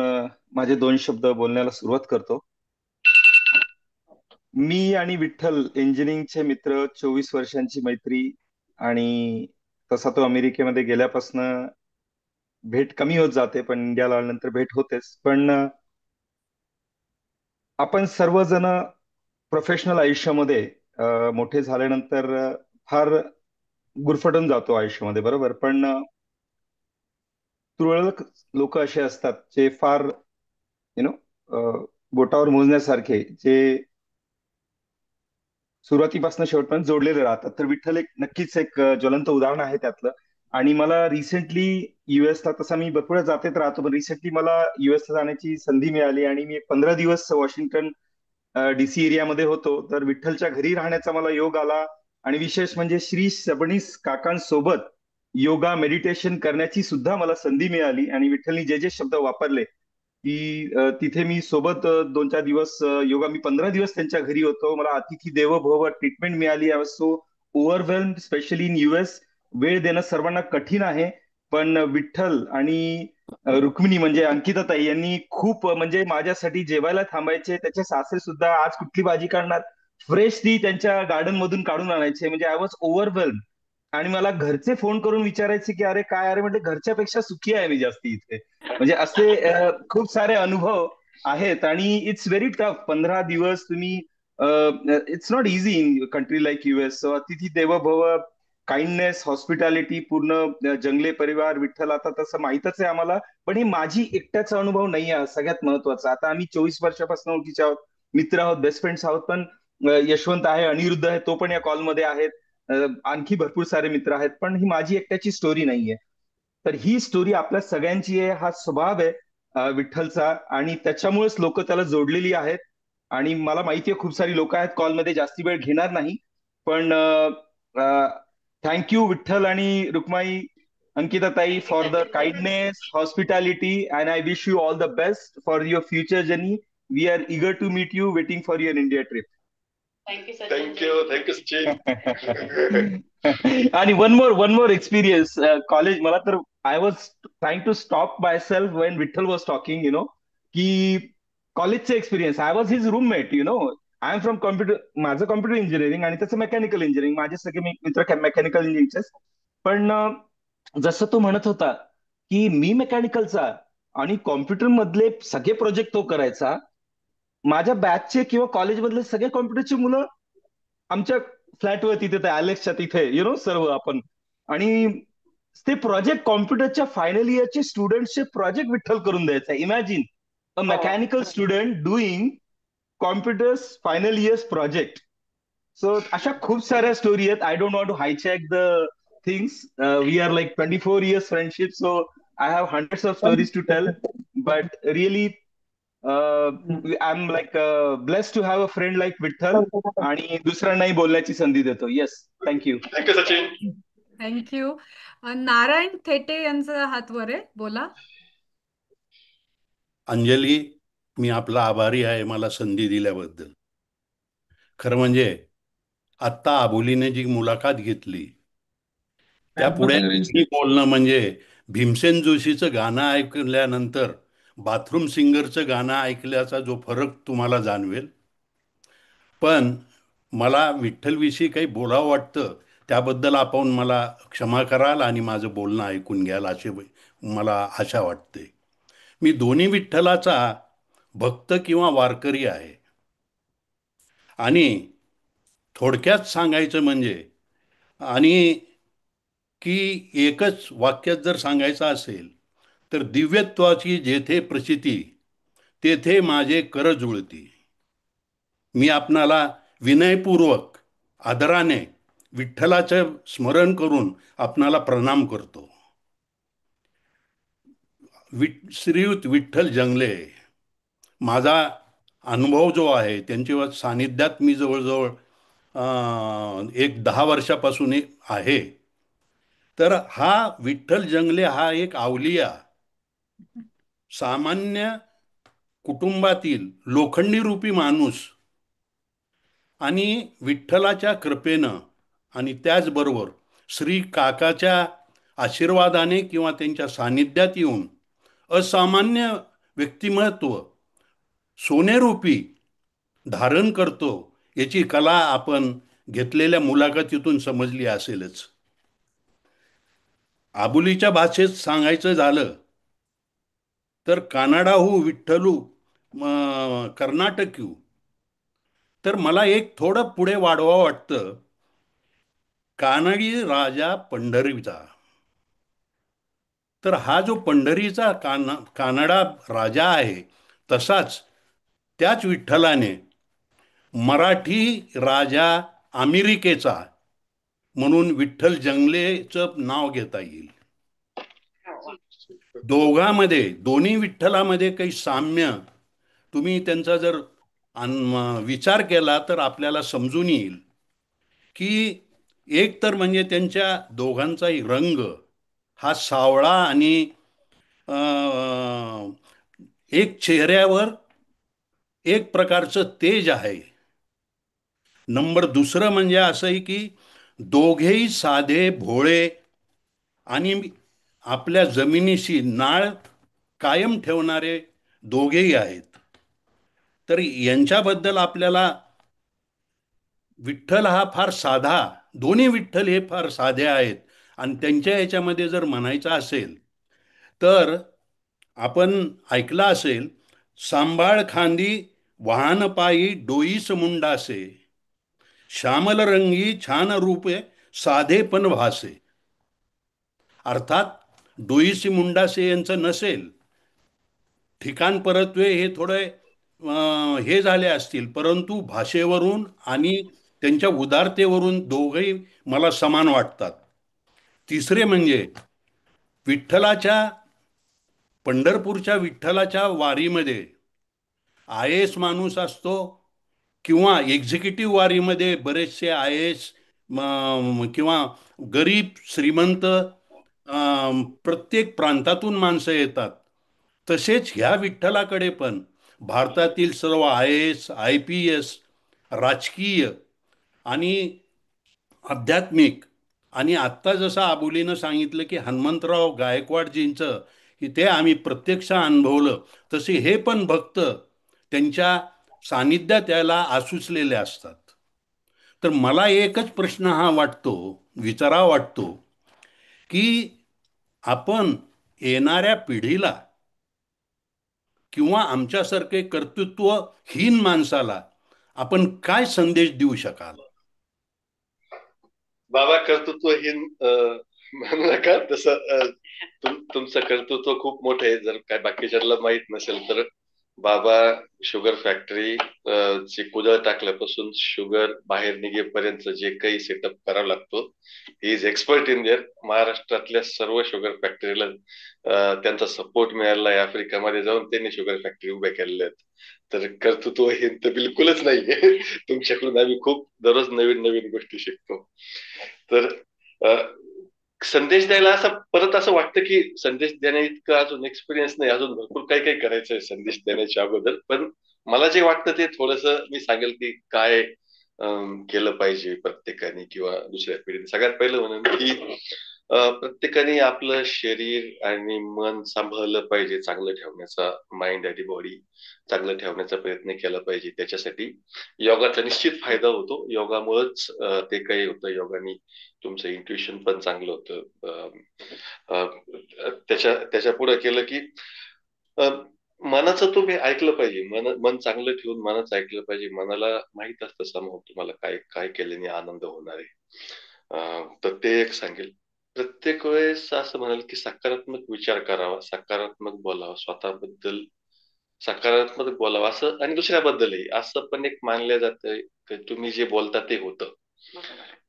माझे 2 शब्द बोलण्याला सुरुवात करतो. मी आणि विठ्ठल इंजिनिअरिंगचे मित्र, 24 वर्षांची मैत्री, आणि तसा तो अमेरिकेमध्ये गेल्यापासून भेट कमी होत जाते, पण इंडियाला आल्यानंतर भेट होतेच. पण आपण सर्वजण प्रोफेशनल आयुष्यामध्ये मोठे झाल्यानंतर फार गुरफटून जातो आयुष्यामध्ये, बरोबर. पण तुरळक लोक असे असतात जे फार बोटावर मोजण्यासारखे, जे सुरुवातीपासून शेवटपर्यंत जोडलेले राहतात. तर विठ्ठल नक्कीच एक ज्वलंत उदाहरण आहे त्यातलं. आणि मला रिसेंटली युएसला, तसा मी भरपूर जातेच राहतो, पण रिसेंटली मला युएसला जाण्याची संधी मिळाली आणि मी 15 दिवस वॉशिंग्टन DC एरियामध्ये होतो. तर विठ्ठलच्या घरी राहण्याचा मला योग आला आणि विशेष म्हणजे श्री सबनीस काकांसोबत योगा मेडिटेशन करण्याची सुद्धा मला संधी मिळाली. आणि विठ्ठलनी जे जे शब्द वापरले की तिथे मी सोबत 2-4 दिवस योगा, मी 15 दिवस त्यांच्या घरी होतो. मला अतिथी देवो भव ट्रीटमेंट मिळाली. I was so overwhelmed, especially in US. वेळ देणं सर्वांना कठीण आहे, पण विठ्ठल आणि रुक्मिणी म्हणजे अंकिताताई यांनी खूप, म्हणजे माझ्यासाठी जेवायला थांबायचे. त्याचे सासरे सुद्धा आज कुठली भाजी काढणार, फ्रेश ती त्यांच्या गार्डन मधून काढून आणायचे. म्हणजे आय वॉज ओव्हरवेल्ड. आणि मला घरचे फोन करून विचारायचे की अरे काय, अरे म्हणजे घरच्यापेक्षा सुखी आहे मी जास्ती इथे. म्हणजे असे खूप सारे अनुभव आहेत. आणि इट्स व्हेरी टफ. 15 दिवस तुम्ही, it's not easy in country like US. अतिथी देवो भव, काइंडनेस, हॉस्पिटॅलिटी, पूर्ण जंगले परिवार, विठ्ठल, आता तसं माहीतच आहे आम्हाला. पण ही माझी एकट्याचा अनुभव नाही आहे सगळ्यात महत्वाचा. आता आम्ही 24 वर्षापासून ओळखीचे आहोत, मित्र आहोत, बेस्ट फ्रेंड्स आहोत. पण यशवंत आहे, अनिरुद्ध आहे, तो पण या कॉलमध्ये आहेत. आणखी भरपूर सारे मित्र आहेत. पण ही माझी एकट्याची स्टोरी नाहीये. तर ही स्टोरी आपल्या सगळ्यांची आहे, हा स्वभाव आहे. विठ्ठलचा, आणि त्याच्यामुळेच लोक त्याला जोडलेली आहेत. आणि मला माहिती आहे खूप सारी लोक आहेत कॉलमध्ये, जास्ती वेळ घेणार नाही. पण थँक्यू विठ्ठल आणि रुक्माई, अंकिताताई, thank you for the Sachin. Kindness, hospitality, and I wish you all the best for your future journey. We are eager to meet you, waiting for your India trip. Thank you Sachin. Thank you Sachin. आणि वन मोर एक्सपिरियन्स कॉलेज, मला तर I was trying to stop myself when Vitthal was talking, की कॉलेजचे experience. I was his roommate, I am from computer, माझं computer engineering आणि त्याचं mechanical engineering, माझे सगळे मित्र मेकॅनिकल इंजिनिअरिंगचे. पण जसं तो म्हणत होता की मी मेकॅनिकलचा आणि कॉम्प्युटर मधले सगळे प्रोजेक्ट तो करायचा, माझ्या बॅचचे किंवा कॉलेजमधले सगळे कॉम्प्युटरची मुलं आमच्या फ्लॅटवर तिथे, त्या अलेक्सच्या तिथे, सर्व आपण. आणि ते प्रोजेक्ट कॉम्प्युटरच्या फायनल इयरचे स्टुडंटचे प्रोजेक्ट विठ्ठल करून द्यायचा. Imagine a mechanical student doing computers final years project. So अशा खूप साऱ्या स्टोरी आहेत. I don't want to hijack the things. We are like 24 years friendship, so I have hundreds of stories to tell. But really I am like blessed to have a friend like Vitthal, आणि दुसऱ्यांनाही बोलण्याची संधी देतो. Yes, thank you. Thank you Sachin. Thank you. Narayan Thete यांचा हात वर आहे, बोला. अंजली, मी आपला आभारी आहे मला संधी दिल्याबद्दल. खरं म्हणजे आत्ता आबोलीने जी मुलाखत घेतली त्यापुढे बोलणं म्हणजे भीमसेन जोशीचं गाणं ऐकल्यानंतर बाथरूम सिंगरचं गाणं ऐकल्याचा जो फरक तुम्हाला जाणवेल. पण मला विठ्ठलविषयी काही बोलावं वाटतं, त्याबद्दल आपण मला क्षमा कराल आणि माझं बोलणं ऐकून घ्याल असे मला आशा वाटते. मी दोन्ही विठ्ठलाचा भक्त किंवा वारकरी आहे. आणि थोडक्यात सांगायचं म्हणजे, आणि की एकच वाक्यात जर सांगायचं असेल तर दिव्यत्वाची जेथे प्रचिती तेथे माझे कर जुळती. मी आपणाला विनयपूर्वक आदराने विठ्ठलाचं स्मरण करून आपणाला प्रणाम करतो. श्रीयुत विठ्ठल जंगले, माझा अनुभव जो आहे त्यांच्या सानिध्यात मी जवळजवळ एक 10 वर्षापासून आहे. तर हा विठ्ठल जंगले हा एक अवलिया, सामान्य कुटुंबातील लोखंडी रूपी माणूस, आणि विठ्ठलाच्या कृपेनं आणि त्याचबरोबर श्री काकाच्या आशीर्वादाने किंवा त्यांच्या सानिध्यात येऊन असामान्य व्यक्तिमत्व सोनेरूपी धारण करतो, याची कला आपण घेतलेल्या मुलाखतीतून समजली असेलच. आबोलीच्या भाषेत सांगायचं झालं तर कानाडाहू विठ्ठलू कर्नाटक्यू. तर मला एक थोडं पुढे वाढवावं वाटतं, कानडी राजा पंढरीचा. तर हा जो पंढरीचा कानडा राजा आहे, तसाच त्याच विठ्ठलाने मराठी राजा अमेरिकेचा म्हणून विठ्ठल जंगलेचं नाव घेता येईल. दोन्ही विठ्ठलामध्ये काही साम्य तुम्ही त्यांचा जर विचार केला तर आपल्याला समजून येईल की एक तर म्हणजे त्यांच्या दोघांचाही रंग हा सावळा आणि एक चेहऱ्यावर एक प्रकारचं तेज आहे. नंबर दुसरं म्हणजे असंही की दोघेही साधे भोळे आणि आपल्या जमिनीशी नाळ कायम ठेवणारे दोघेही आहेत. तर यांच्याबद्दल आपल्याला विठ्ठल हा फार साधा, दोन्ही विठ्ठल हे फार साधे आहेत. आणि त्यांच्या याच्यामध्ये जर म्हणायचं असेल तर आपण ऐकलं असेल, सांभाळ खांदी वाहन पायी डोईस मुंडासे, श्यामल रंगी छान रूपे साधे पण भासे. अर्थात डोईसी मुंडासे यांचं नसेल, ठिकाण परत्वे हे थोडे हे झाले असतील, परंतु भाषेवरून आणि त्यांच्या उदारतेवरून दोघंही मला समान वाटतात. तिसरे म्हणजे विठ्ठलाच्या पंढरपूरच्या विठ्ठलाच्या वारीमध्ये IAS माणूस असतो किंवा एक्झिक्युटिव्ह वारीमध्ये बरेचसे IAS किंवा गरीब श्रीमंत प्रत्येक प्रांतातून माणसं येतात. तसेच ह्या विठ्ठलाकडे पण भारतातील सर्व IAS IPS राजकीय आणि आध्यात्मिक आणि आत्ता जसं आबोलीनं सांगितलं की हनुमंतराव गायकवाडजींचं की ते आम्ही प्रत्यक्ष अनुभवलं, तसे हे पण भक्त त्यांच्या सानिध्यात यायला आसुसलेले असतात. तर मला एकच प्रश्न हा वाटतो, विचारावा वाटतो, की आपण येणाऱ्या पिढीला किंवा आमच्यासारखे कर्तृत्वहीन माणसाला आपण काय संदेश देऊ शकाल? बाबा कर्तृत्वहीन म्हणू नका तसं. तुमचं कर्तृत्व खूप मोठं आहे. जर काय बाकीच्याला माहित नसेल तर बाबा शुगर फॅक्टरी ची कुदळ टाकल्यापासून शुगर बाहेर निघेपर्यंत जे काही सेटअप करावा लागतो, he is expert in their. महाराष्ट्रातल्या सर्व शुगर फॅक्टरीला त्यांचा सपोर्ट मिळाला आहे. आफ्रिकामध्ये जाऊन त्यांनी शुगर फॅक्टरी उभ्या केलेल्या आहेत. तर कर्तृत्वहीन तर बिलकुलच नाहीये. तुमच्याकडून आम्ही खूप दररोज नवीन नवीन गोष्टी शिकतो. तर संदेश द्यायला असं परत असं वाटतं की संदेश देण्या इतकं अजून एक्सपिरियन्स नाही, अजून भरपूर काही काही करायचंय संदेश देण्याच्या अगोदर. पण मला जे वाटतं ते थोडस मी सांगेल की काय केलं पाहिजे प्रत्येकाने किंवा दुसऱ्या पिढीने. सगळ्यात पहिलं म्हणून की प्रत्येकाने आपलं शरीर आणि मन सांभाळलं पाहिजे, चांगलं ठेवण्याचा, माइंड आणि बॉडी चांगलं ठेवण्याचा प्रयत्न केला पाहिजे. त्याच्यासाठी योगाचा निश्चित फायदा होतो. योगामुळेच ते काही होतं. योगाने तुमचं इंट्युशन पण चांगलं होतं. त्याच्या पुढे केलं की मनाचं तुम्ही ऐकलं पाहिजे. मन चांगलं ठेवून मनाचं ऐकलं पाहिजे. मनाला माहित असतं समोर तुम्हाला काय काय केल्याने आनंद होणार आहे. तर ते एक सांगेल. प्रत्येक वेळेस असं म्हणाल की सकारात्मक विचार करावा, सकारात्मक बोलावा, स्वतःबद्दल सकारात्मक बोलावं असं. आणि दुसऱ्याबद्दलही असं पण एक मानलं जातं की तुम्ही जे बोलता ते होतं.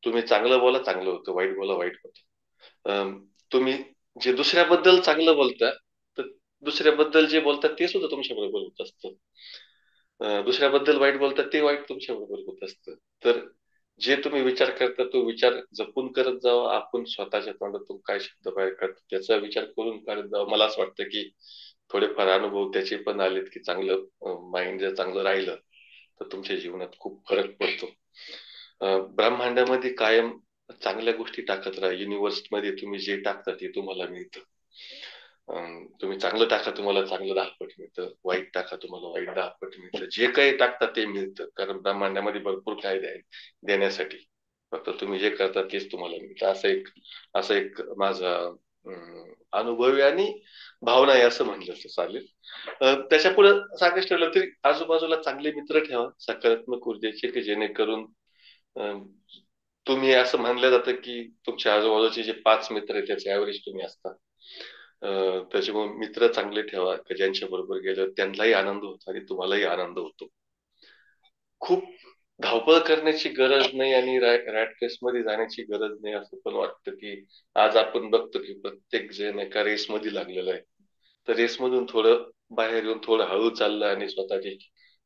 तुम्ही चांगलं बोला चांगलं होतं, वाईट बोला वाईट होतं. तुम्ही जे दुसऱ्याबद्दल चांगलं बोलता तर दुसऱ्याबद्दल जे बोलतात ते सुद्धा तुमच्या बरोबर होत असतं. दुसऱ्याबद्दल वाईट बोलतात ते वाईट तुमच्या बरोबर होत असतं. तर जे तुम्ही विचार करता तो विचार जपून करत जावा. आपण स्वतःच्या तोंडातून काय शब्द बाहेर काढतो त्याचा विचार करून करत जावा. मला असं वाटतं की थोडेफार अनुभव त्याचे पण आलेत की चांगलं माइंड जर चांगलं राहिलं तर तुमच्या जीवनात खूप फरक पडतो. ब्रह्मांडामध्ये कायम चांगल्या गोष्टी टाकत राहा. युनिव्हर्स मध्ये तुम्ही जे टाकता ते तुम्हाला मिळतं. तुम्ही चांगलं टाका तुम्हाला चांगलं 10 पट मिळतं, वाईट टाका तुम्हाला वाईट 10 पट मिळतं. जे काही टाकता ते मिळतं, कारण ब्रह्मांडामध्ये भरपूर काय देण्यासाठी. फक्त तुम्ही जे करता तेच तुम्हाला मिळतं. असं एक माझा अनुभव आहे आणि भावना आहे असं म्हणलं तर चालेल. त्याच्या पुढे सांगायचं ठरलं तरी आजूबाजूला चांगले मित्र ठेवा, सकारात्मक ऊर्जेचे, की जेणेकरून तुम्ही असं म्हणलं जातं की तुमच्या आजूबाजूचे जे 5 मित्र आहेत त्याचे ऍव्हरेज तुम्ही असता. त्याच्यामुळे मित्र चांगले ठेवा की ज्यांच्या बरोबर गेलं त्यांनाही आनंद होतो आणि तुम्हालाही आनंद होतो. खूप धावपळ करण्याची गरज नाही आणि रॅट रेस मध्ये जाण्याची गरज नाही असं पण वाटतं. की आज आपण बघतो की प्रत्येक जण एका रेस मध्ये लागलेला आहे. तर रेस मधून थोडं बाहेर येऊन थोडं हळू चाललं आणि स्वतःची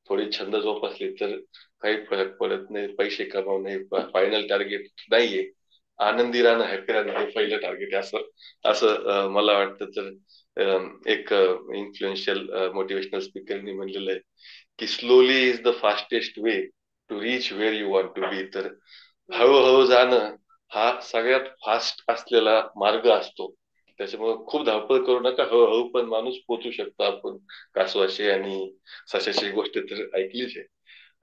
थोडी छंद जोपासली तर काही फरक पडत नाही. पैसे कमावणे फायनल टार्गेट नाहीये. आनंदी राहणं, हॅपी राहणं हे पहिलं टार्गेट आहे असं असं मला वाटतं. तर एक इन्फ्लुएन्शियल मोटिवेशनल स्पीकरनी म्हणलेलं आहे की slowly is the fastest way to reach where you want to be. तर हळूहळू जाणं हा सगळ्यात फास्ट असलेला मार्ग असतो. त्याच्यामुळे खूप धावपळ करू नका. हळूहळू पण माणूस पोचू शकतो. आपण कासवाशी आणि सशाची गोष्ट तर ऐकलीच आहे.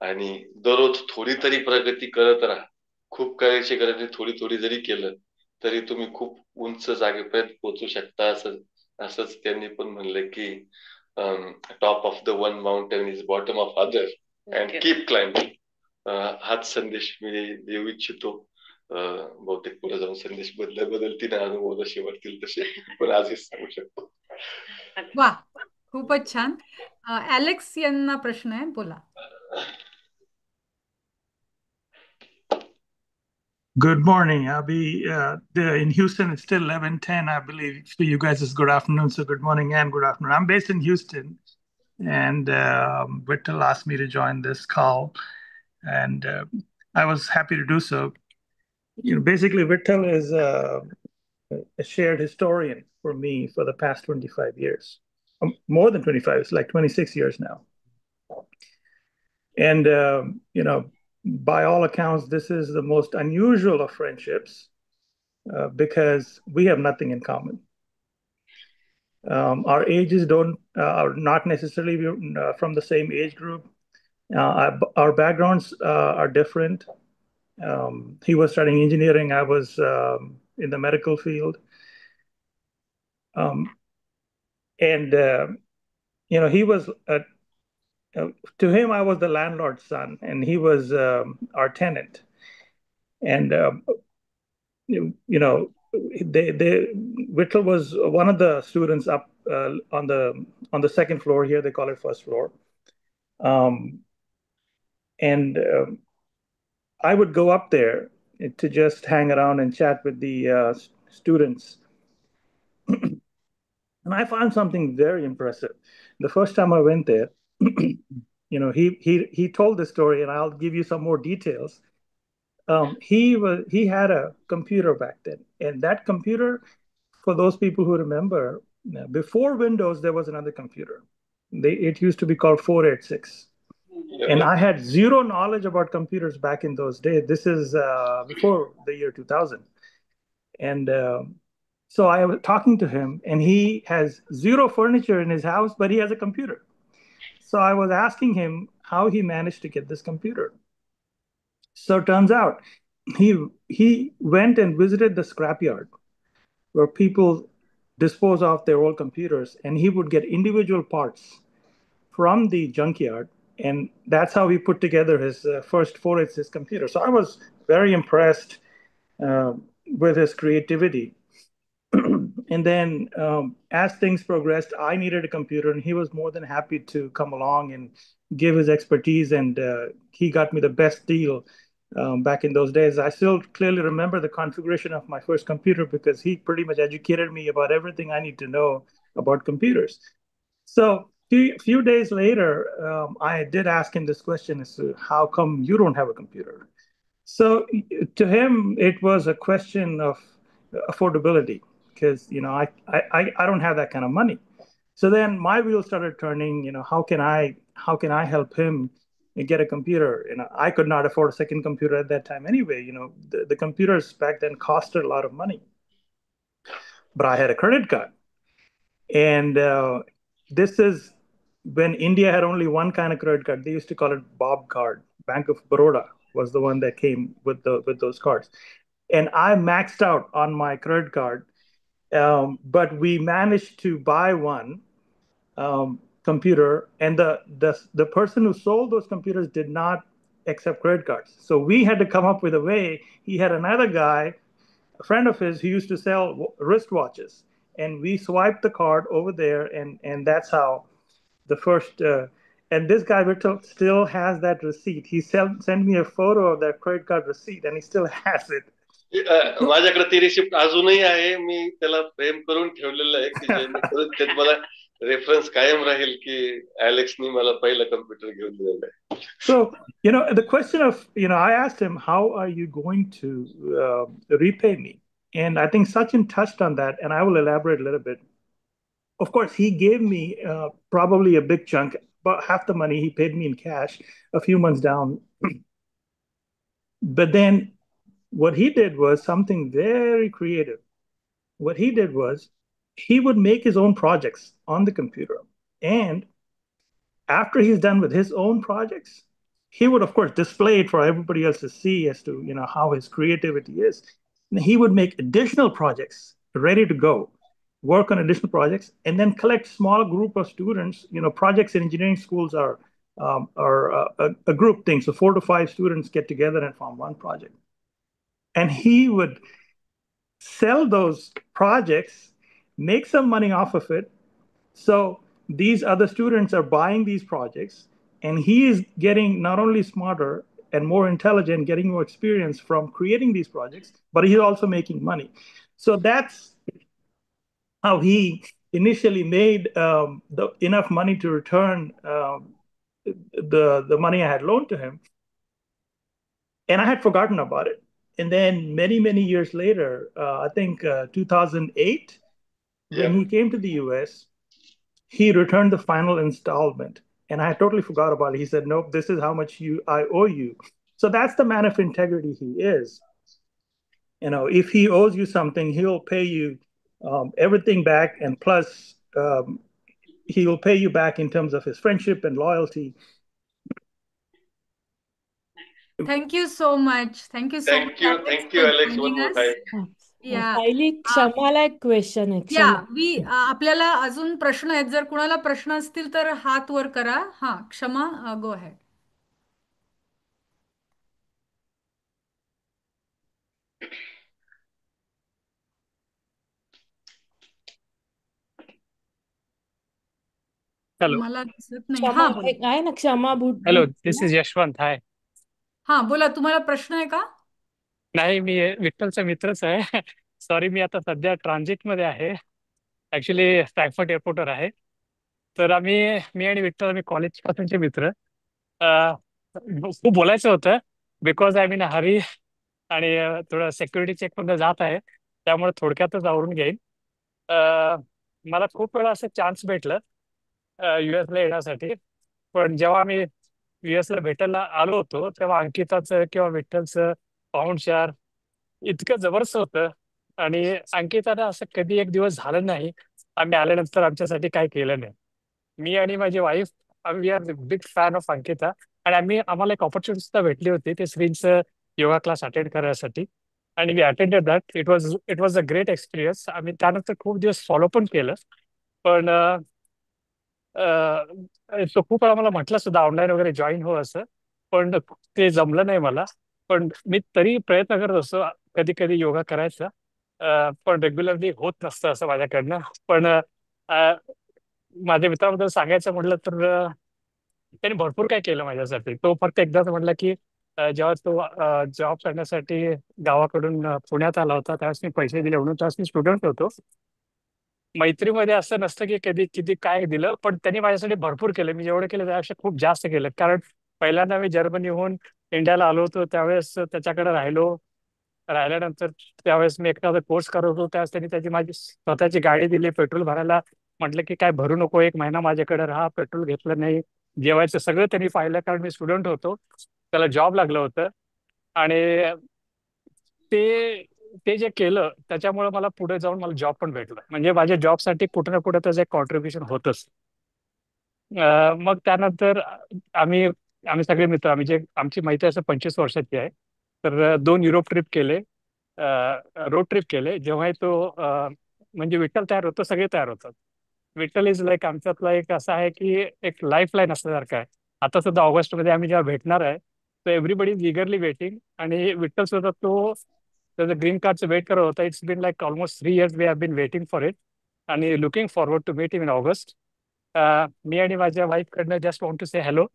आणि दररोज थोडी तरी प्रगती करत राहा. खूप करायची गरज नाही. थोडी थोडी जरी केलं तरी तुम्ही खूप उंच जागेपर्यंत पोहोचू शकता. असंच त्यांनी पण म्हणलं की top of the one mountain is bottom of other and keep climbing. हाच संदेश मी देऊ इच्छितो. बहुतेक पुढे जाऊन संदेश बदलतील, अनुभव जसे वाटतील तसे, पण आज हेच सांगू शकतो. वा, खूपच छान. ॲलेक्स यांना प्रश्न आहे, बोला. Good morning. I'll be in Houston. It's still 11:10, I believe. For you guys, it's good afternoon. So good morning and good afternoon. I'm based in Houston, and Whittle asked me to join this call, and I was happy to do so. Basically, Whittle is a shared historian for me for the past 25 years, more than 25. It's like 26 years now, and by all accounts, this is the most unusual of friendships because we have nothing in common. Our ages are not necessarily from the same age group. Our backgrounds are different. He was studying engineering. I was in the medical field. And he was to him, I was the landlord's son, and he was our tenant. And Whittle was one of the students up on the second floor here. They call it first floor. And I would go up there to just hang around and chat with the students. And I found something very impressive. The first time I went there, he told the story, and I'll give you some more details. He had a computer back then, and that computer, for those people who remember, before Windows there was another computer. It used to be called 486. And I had zero knowledge about computers back in those days. This is before the year 2000. And so I was talking to him, and he has zero furniture in his house, but he has a computer. So I was asking him how he managed to get this computer. So it turns out he went and visited the scrapyard where people dispose of their old computers, and he would get individual parts from the junkyard. And that's how he put together his first 486 computer. So I was very impressed with his creativity. And then as things progressed, I needed a computer, and he was more than happy to come along and give his expertise. And he got me the best deal back in those days. I still clearly remember the configuration of my first computer because he pretty much educated me about everything I need to know about computers. So few days later, I did ask him this question as to how come you don't have a computer? So to him, it was a question of affordability because, I don't have that kind of money. So then my wheels started turning, how can I help him get a computer? I could not afford a second computer at that time anyway. The computers back then costed a lot of money. But I had a credit card. And this is when India had only one kind of credit card. They used to call it Bob card. Bank of Baroda was the one that came with those cards. And I maxed out on my credit card. But we managed to buy one computer, and the person who sold those computers did not accept credit cards. So we had to come up with a way. He had another guy, a friend of his, who used to sell wristwatches, and we swiped the card over there, and that's how the first. And this guy still has that receipt. He sent me a photo of that credit card receipt, and he still has it. माझ्याकडे ती receipt अजूनही आहे. मी त्याला frame करून ठेवलेलं आहे की जेणेकरून त्यात मला रेफरन्स कायम राहील की एलेक्सनी मला पहिला कम्प्युटर घेऊन दिलेला आहे. So, the question of, I asked him, how are you going to repay me? And I think Sachin touched on that, and I will elaborate a little bit. Of course, he gave me probably a big chunk, about half the money he paid me in cash a few months down. But then what he did was something very creative. What he did was he would make his own projects on the computer. And after he's done with his own projects, he would, of course, display it for everybody else to see as to, how his creativity is. And he would make additional projects ready to go, work on additional projects, and then collect small group of students. Projects in engineering schools are a group thing. So 4 to 5 students get together and form one project. And he would sell those projects, make some money off of it. So these other students are buying these projects, and he is getting not only smarter and more intelligent, getting more experience from creating these projects, but he's also making money. So that's how he initially made enough money to return the money I had loaned to him. And I had forgotten about it. And then many years later, I think 2008, when he came to the US, he returned the final installment. And I totally forgot about it. He said, nope, this is how much I owe you. So that's the man of integrity he is. If he owes you something, he'll pay you everything back. And plus, he will pay you back in terms of his friendship and loyalty. Thank you so much. Thank you so much, Alex, Thank you, for Alex. joining One more us. time. Yeah. Sayali, क्षमाला एक question आहे. या क्षमा. आपल्याला अजून प्रश्न आहेत. जर कुणाला प्रश्न असतील तर हात वर करा. हा, क्षमा, गो अहेड. Hello. मला दिसत नाही. क्षमा हा, बोला. आहे ना, क्षमा Hello, this is Yashwant. Hi. हा, बोला. तुम्हाला प्रश्न आहे का? नाही, मी विठ्ठलचा मित्रच आहे. सॉरी, मी आता सध्या ट्रान्झिटमध्ये आहे. ऍक्च्युली फ्रँकफर्ट एअरपोर्टवर आहे. तर मी आणि विठ्ठल आम्ही कॉलेज पासूनचे मित्र. खूप बोलायचं होतं बिकॉज आय मीन हरी आणि थोडं सिक्युरिटी चेक पण जात आहे, त्यामुळे थोडक्यातच आवरून घेईन. मला खूप वेळा असं चान्स भेटलं युएसला येण्यासाठी, पण जेव्हा आम्ही युएसला भेटायला आलो होतो तेव्हा अंकिताचं किंवा विठ्ठलचं पाहुणचार इतकं जबरदस्त होतं. आणि अंकितानं असं कधी एक दिवस झालं नाही आम्ही आल्यानंतर आमच्यासाठी काय केलं नाही. मी आणि माझी wife we are big fan of Ankita. आणि आम्हाला एक ऑपॉर्च्युनिटी सुद्धा भेटली होती ते श्रींचं योगा क्लास अटेंड करण्यासाठी, आणि we attended that. It was a great experience. आम्ही त्यानंतर खूप दिवस फॉलो पण केलं, पण तो खूप वेळा मला म्हटलं सुद्धा ऑनलाईन वगैरे जॉईन हो असं, पण ते जमलं नाही मला. पण मी तरी प्रयत्न करत असतो कधी कधी योगा करायचा, पण रेग्युलरली होत नसतं असं माझ्याकडनं. पण माझ्या मित्राबद्दल सांगायचं म्हटलं तर त्यांनी भरपूर काय केलं माझ्यासाठी. तो फक्त एकदाच म्हटला की जेव्हा तो जॉब करण्यासाठी गावाकडून पुण्यात आला होता त्यावेळेस मी पैसे दिले म्हणून, त्यावेळेस मी स्टुडंट होतो. मैत्रीमध्ये असं नसतं की कधी किती काय दिलं, पण त्यांनी माझ्यासाठी भरपूर केलं. मी जेवढं केलं त्यापेक्षा खूप जास्त केलं. कारण पहिल्यांदा मी जर्मनीहून इंडियाला आलो होतो त्यावेळेस त्याच्याकडे राहिल्यानंतर त्यावेळेस मी एकटा कोर्स करत होतो, त्यावेळेस त्यांनी माझी स्वतःची गाडी दिली पेट्रोल भरायला. म्हटलं की काय भरू नको, 1 महिना माझ्याकडे राहा. पेट्रोल घेतलं नाही, जेवायचं सगळं त्यांनी पाहिलं, कारण मी स्टुडंट होतो, त्याला जॉब लागलं होतं. आणि ते ते जे केलं त्याच्यामुळे मला पुढे जाऊन मला जॉब पण भेटला. म्हणजे माझ्या जॉबसाठी कुठं ना कुठं त्याचं एक कॉन्ट्रीब्युशन होतच. मग त्यानंतर आम्ही आम्ही सगळे मित्र, आमची माहिती असं 25 वर्षाची आहे. तर 2 युरोप ट्रिप केले, रोड ट्रिप केले. जेव्हाही तो म्हणजे विठ्ठल तयार होतो सगळे तयार होतात. विठ्ठल इज लाईक आमच्यातला एक असा आहे की एक लाईफ लाईन असल्यासारखं आहे. आता सुद्धा ऑगस्टमध्ये आम्ही जेव्हा भेटणार आहे तर एव्हरीबडी इज इगरली वेटिंग. आणि विठ्ठल सुद्धा त्याचं ग्रीन कार्डचं वेट करत होता. It's been like almost 3 years we have been waiting for it, आणि looking forward to meet in August. मी आणि माझ्या वाईफ कडनं just want to say hello.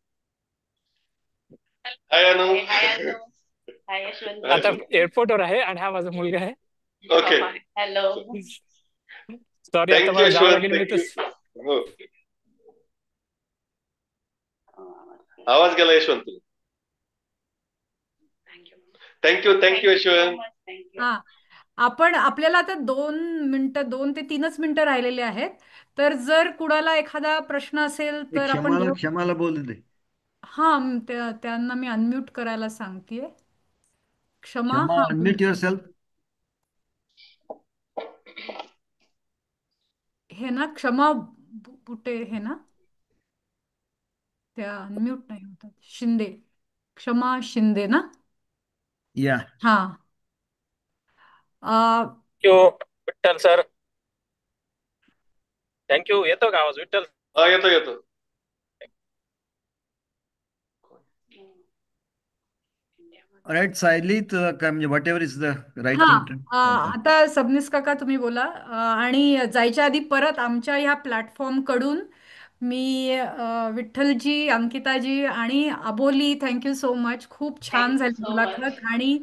Hi Anu. Hi Yashwant. आता एअरपोर्टवर आहे आणि हा माझा मुलगा आहे. Okay, hello. सॉरी, आता थँक्यू मला जावं यशवंत. लागेल. मी तर हो, आवाज गेला यशवंत. थँक्यू यशवंत. हा, आपल्याला आता 2 ते 3च मिनिटं राहिलेले आहेत. तर जर कुणाला एखादा प्रश्न असेल तर आपण क्षमाला बोलू दे. हा, त्यांना मी अनम्यूट करायला सांगतेय. क्षमा, हा, अनम्यूट युअरसेल्फ. हे ना क्षमा बुटे हे ना, त्या अनम्यूट नाही होतात. शिंदे, क्षमा शिंदे ना. या. हा, थँक्यू विठ्ठल सर. थँक्यू. येतो का आवाज विठ्ठल? हा, येतो. राईट सायली, म्हणजे whatever is the right हा, थिंग. आता सबनीस काका तुम्ही बोला. आणि जायच्या आधी परत आमच्या ह्या प्लॅटफॉर्म कडून मी विठ्ठलजी, अंकिताजी आणि अबोली, थँक्यू सो मच. खूप छान थँक्यू झाली सो मच. मुलाखत. आणि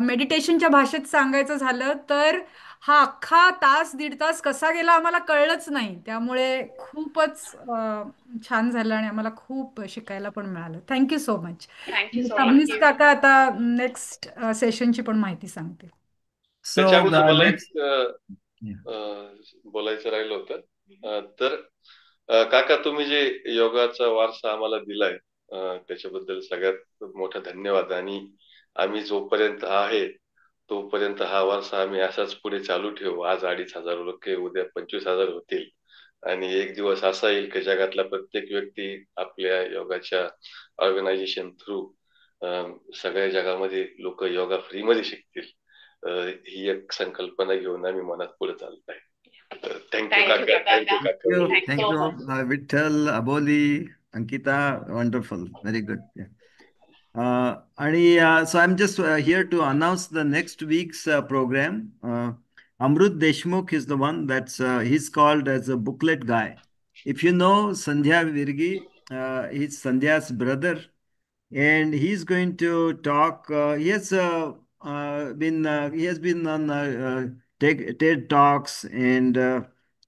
मेडिटेशनच्या भाषेत सांगायचं झालं तर हा अख्खा तास दीड तास कसा गेला आम्हाला कळलंच नाही. त्यामुळे खूपच छान झालं आणि आम्हाला खूप शिकायला पण मिळालं. Thank you so much. Thank you so Sabnis much. काका आता नेक्स्ट सेशनची पण माहिती सांगते. So मला next, बोलायचं राहिलं होतं. तर काका, तुम्ही जे योगाचा वारसा आम्हाला दिलाय त्याच्याबद्दल सगळ्यात मोठा धन्यवाद. आणि आम्ही जोपर्यंत आहे तोपर्यंत हा वारसा आम्ही असाच पुढे चालू ठेवू. आज 2,500 लोक, उद्या 25,000 होतील. आणि एक दिवस असा येईल की जगातला प्रत्येक व्यक्ती आपल्या योगाच्या ऑर्गनायझेशन थ्रू सगळ्या जगामध्ये लोक योगा फ्री मध्ये शिकतील. ही एक संकल्पना घेऊन आम्ही मनात पुढे चालत आहे. थँक्यू काका. थँक्यू काका. thank you, Vittal, Aboli, Ankita, wonderful, very good. Yeah. So I'm just here to announce the next week's program. Amrut Deshmukh is the one that's he's called as a booklet guy. If you know Sandhya Virgi, he's Sandhya's brother, and he's going to talk. He has been on TED Talks, and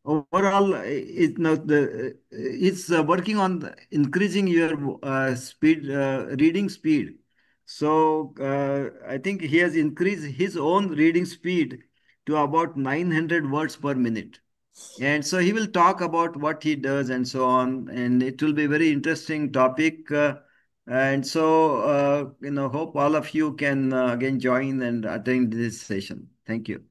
overall, it's working on increasing your reading speed. So I think he has increased his own reading speed to about 900 words per minute. And so he will talk about what he does and so on, and it will be a very interesting topic. And so, hope all of you can again join and attend this session. Thank you.